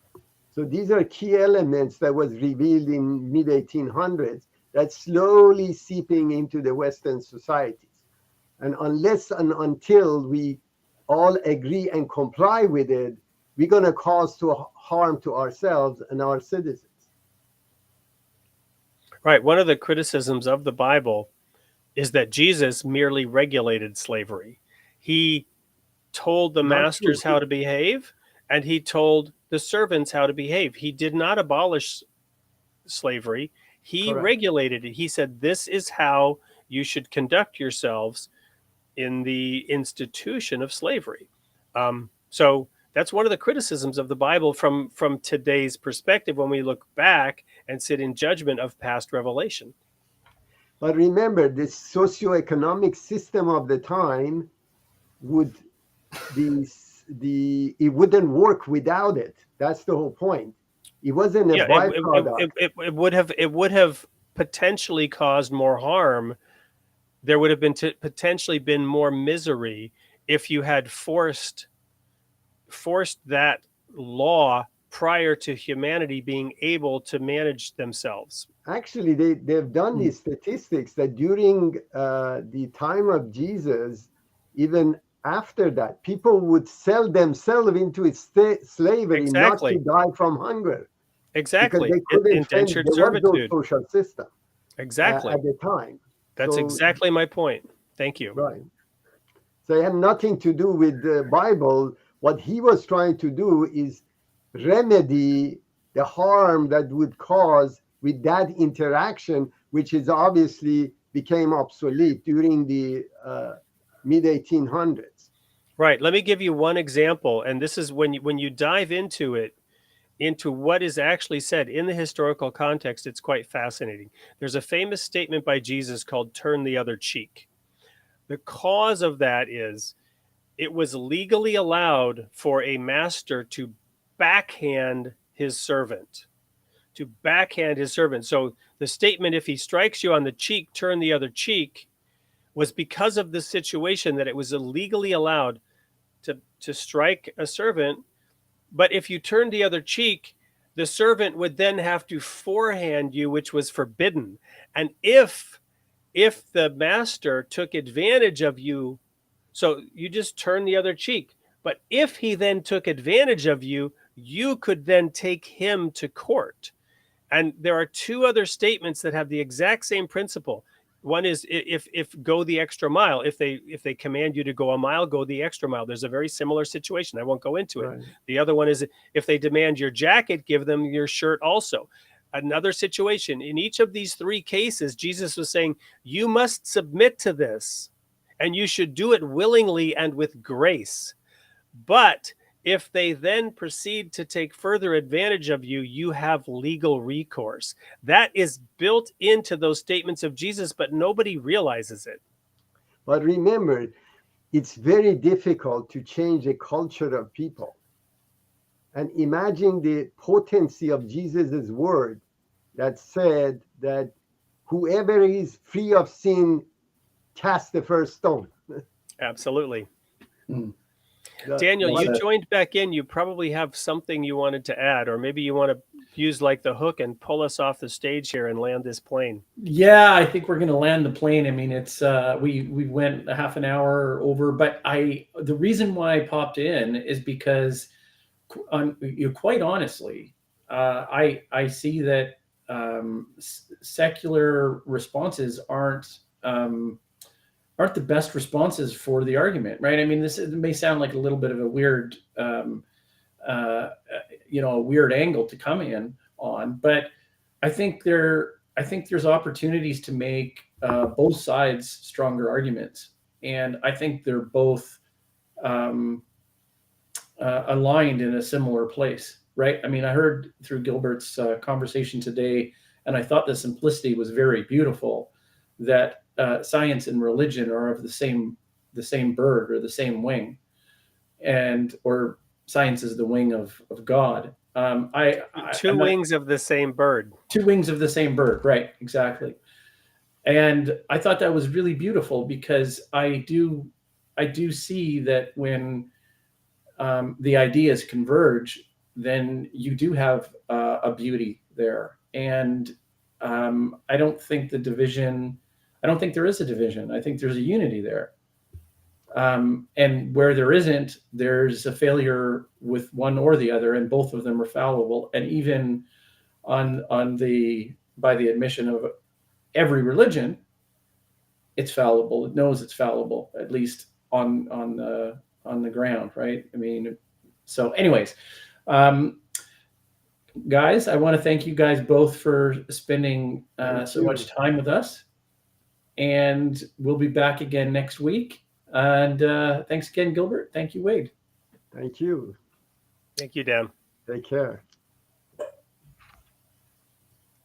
So these are key elements that was revealed in mid 1800s that slowly seeping into the Western societies. And unless and until we all agree and comply with it, we're going to cause harm to ourselves and our citizens. Right. One of the criticisms of the Bible is that Jesus merely regulated slavery. He told the Not true. masters how to behave, and he told the servants how to behave. He did not abolish slavery. He Correct. regulated it. He said, "This is how you should conduct yourselves in the institution of slavery." So that's one of the criticisms of the Bible from today's perspective when we look back and sit in judgment of past revelation. But remember, the socioeconomic system of the time would it wouldn't work without it. That's the whole point. It wasn't a byproduct. It would have potentially caused more harm. There would have been potentially been more misery if you had forced that law prior to humanity being able to manage themselves. Actually, they've done these statistics that during the time of Jesus, even after that, people would sell themselves into slavery, Exactly. not to die from hunger. Exactly. Because they couldn't Indentured there was no servitude. social system Exactly. at the time. That's So, exactly my point. Thank you. right. So it had nothing to do with the Bible. What he was trying to do is remedy the harm that would cause with that interaction, which is obviously became obsolete during the mid 1800s. Right. Let me give you one example, and this is when you dive into it, into what is actually said in the historical context, it's quite fascinating. There's a famous statement by Jesus called "turn the other cheek." The cause of that is it was legally allowed for a master to backhand his servant. So the statement, "If he strikes you on the cheek, turn the other cheek," was because of the situation that it was illegally allowed to strike a servant. But if you turned the other cheek, the servant would then have to forehand you, which was forbidden. And if the master took advantage of you, so you just turn the other cheek. But if he then took advantage of you, you could then take him to court. And there are two other statements that have the exact same principle. One is if go the extra mile. If they command you to go a mile, go the extra mile. There's a very similar situation. I won't go into it. Right. The other one is if they demand your jacket, give them your shirt also. Another situation. In each of these three cases, Jesus was saying, you must submit to this, and you should do it willingly and with grace. But if they then proceed to take further advantage of you, you have legal recourse. That is built into those statements of Jesus, but nobody realizes it. But remember, it's very difficult to change a culture of people. And imagine the potency of Jesus' word that said that whoever is free of sin, cast the first stone. Absolutely. Hmm. Daniel, well you said. joined back in. You probably have something you wanted to add, or maybe you want to use like the hook and pull us off the stage here and land this plane. Yeah, I think we're going to land the plane. I mean, it's we went a half an hour over, but the reason why I popped in is because, quite honestly, I see that secular responses aren't the best responses for the argument, right? I mean, this may sound like a little bit of a weird, a weird angle to come in on, but I think there's opportunities to make both sides stronger arguments, and I think they're both aligned in a similar place, right? I mean, I heard through Gilbert's conversation today, and I thought the simplicity was very beautiful. That science and religion are of the same bird or the same wing, or science is the wing of God. Two wings of the same bird. Two wings of the same bird, right? Exactly. And I thought that was really beautiful because I do see that when the ideas converge, then you do have a beauty there. And I don't think there is a division. I think there's a unity there. And where there isn't, there's a failure with one or the other, and both of them are fallible. And even by the admission of every religion, it's fallible. It knows it's fallible, at least on the ground, right? I mean, so anyways, guys, I want to thank you guys both for spending so much time with us, and we'll be back again next week. And thanks again, Gilbert. Thank you, Wade. Thank you. Thank you, Dan. Take care.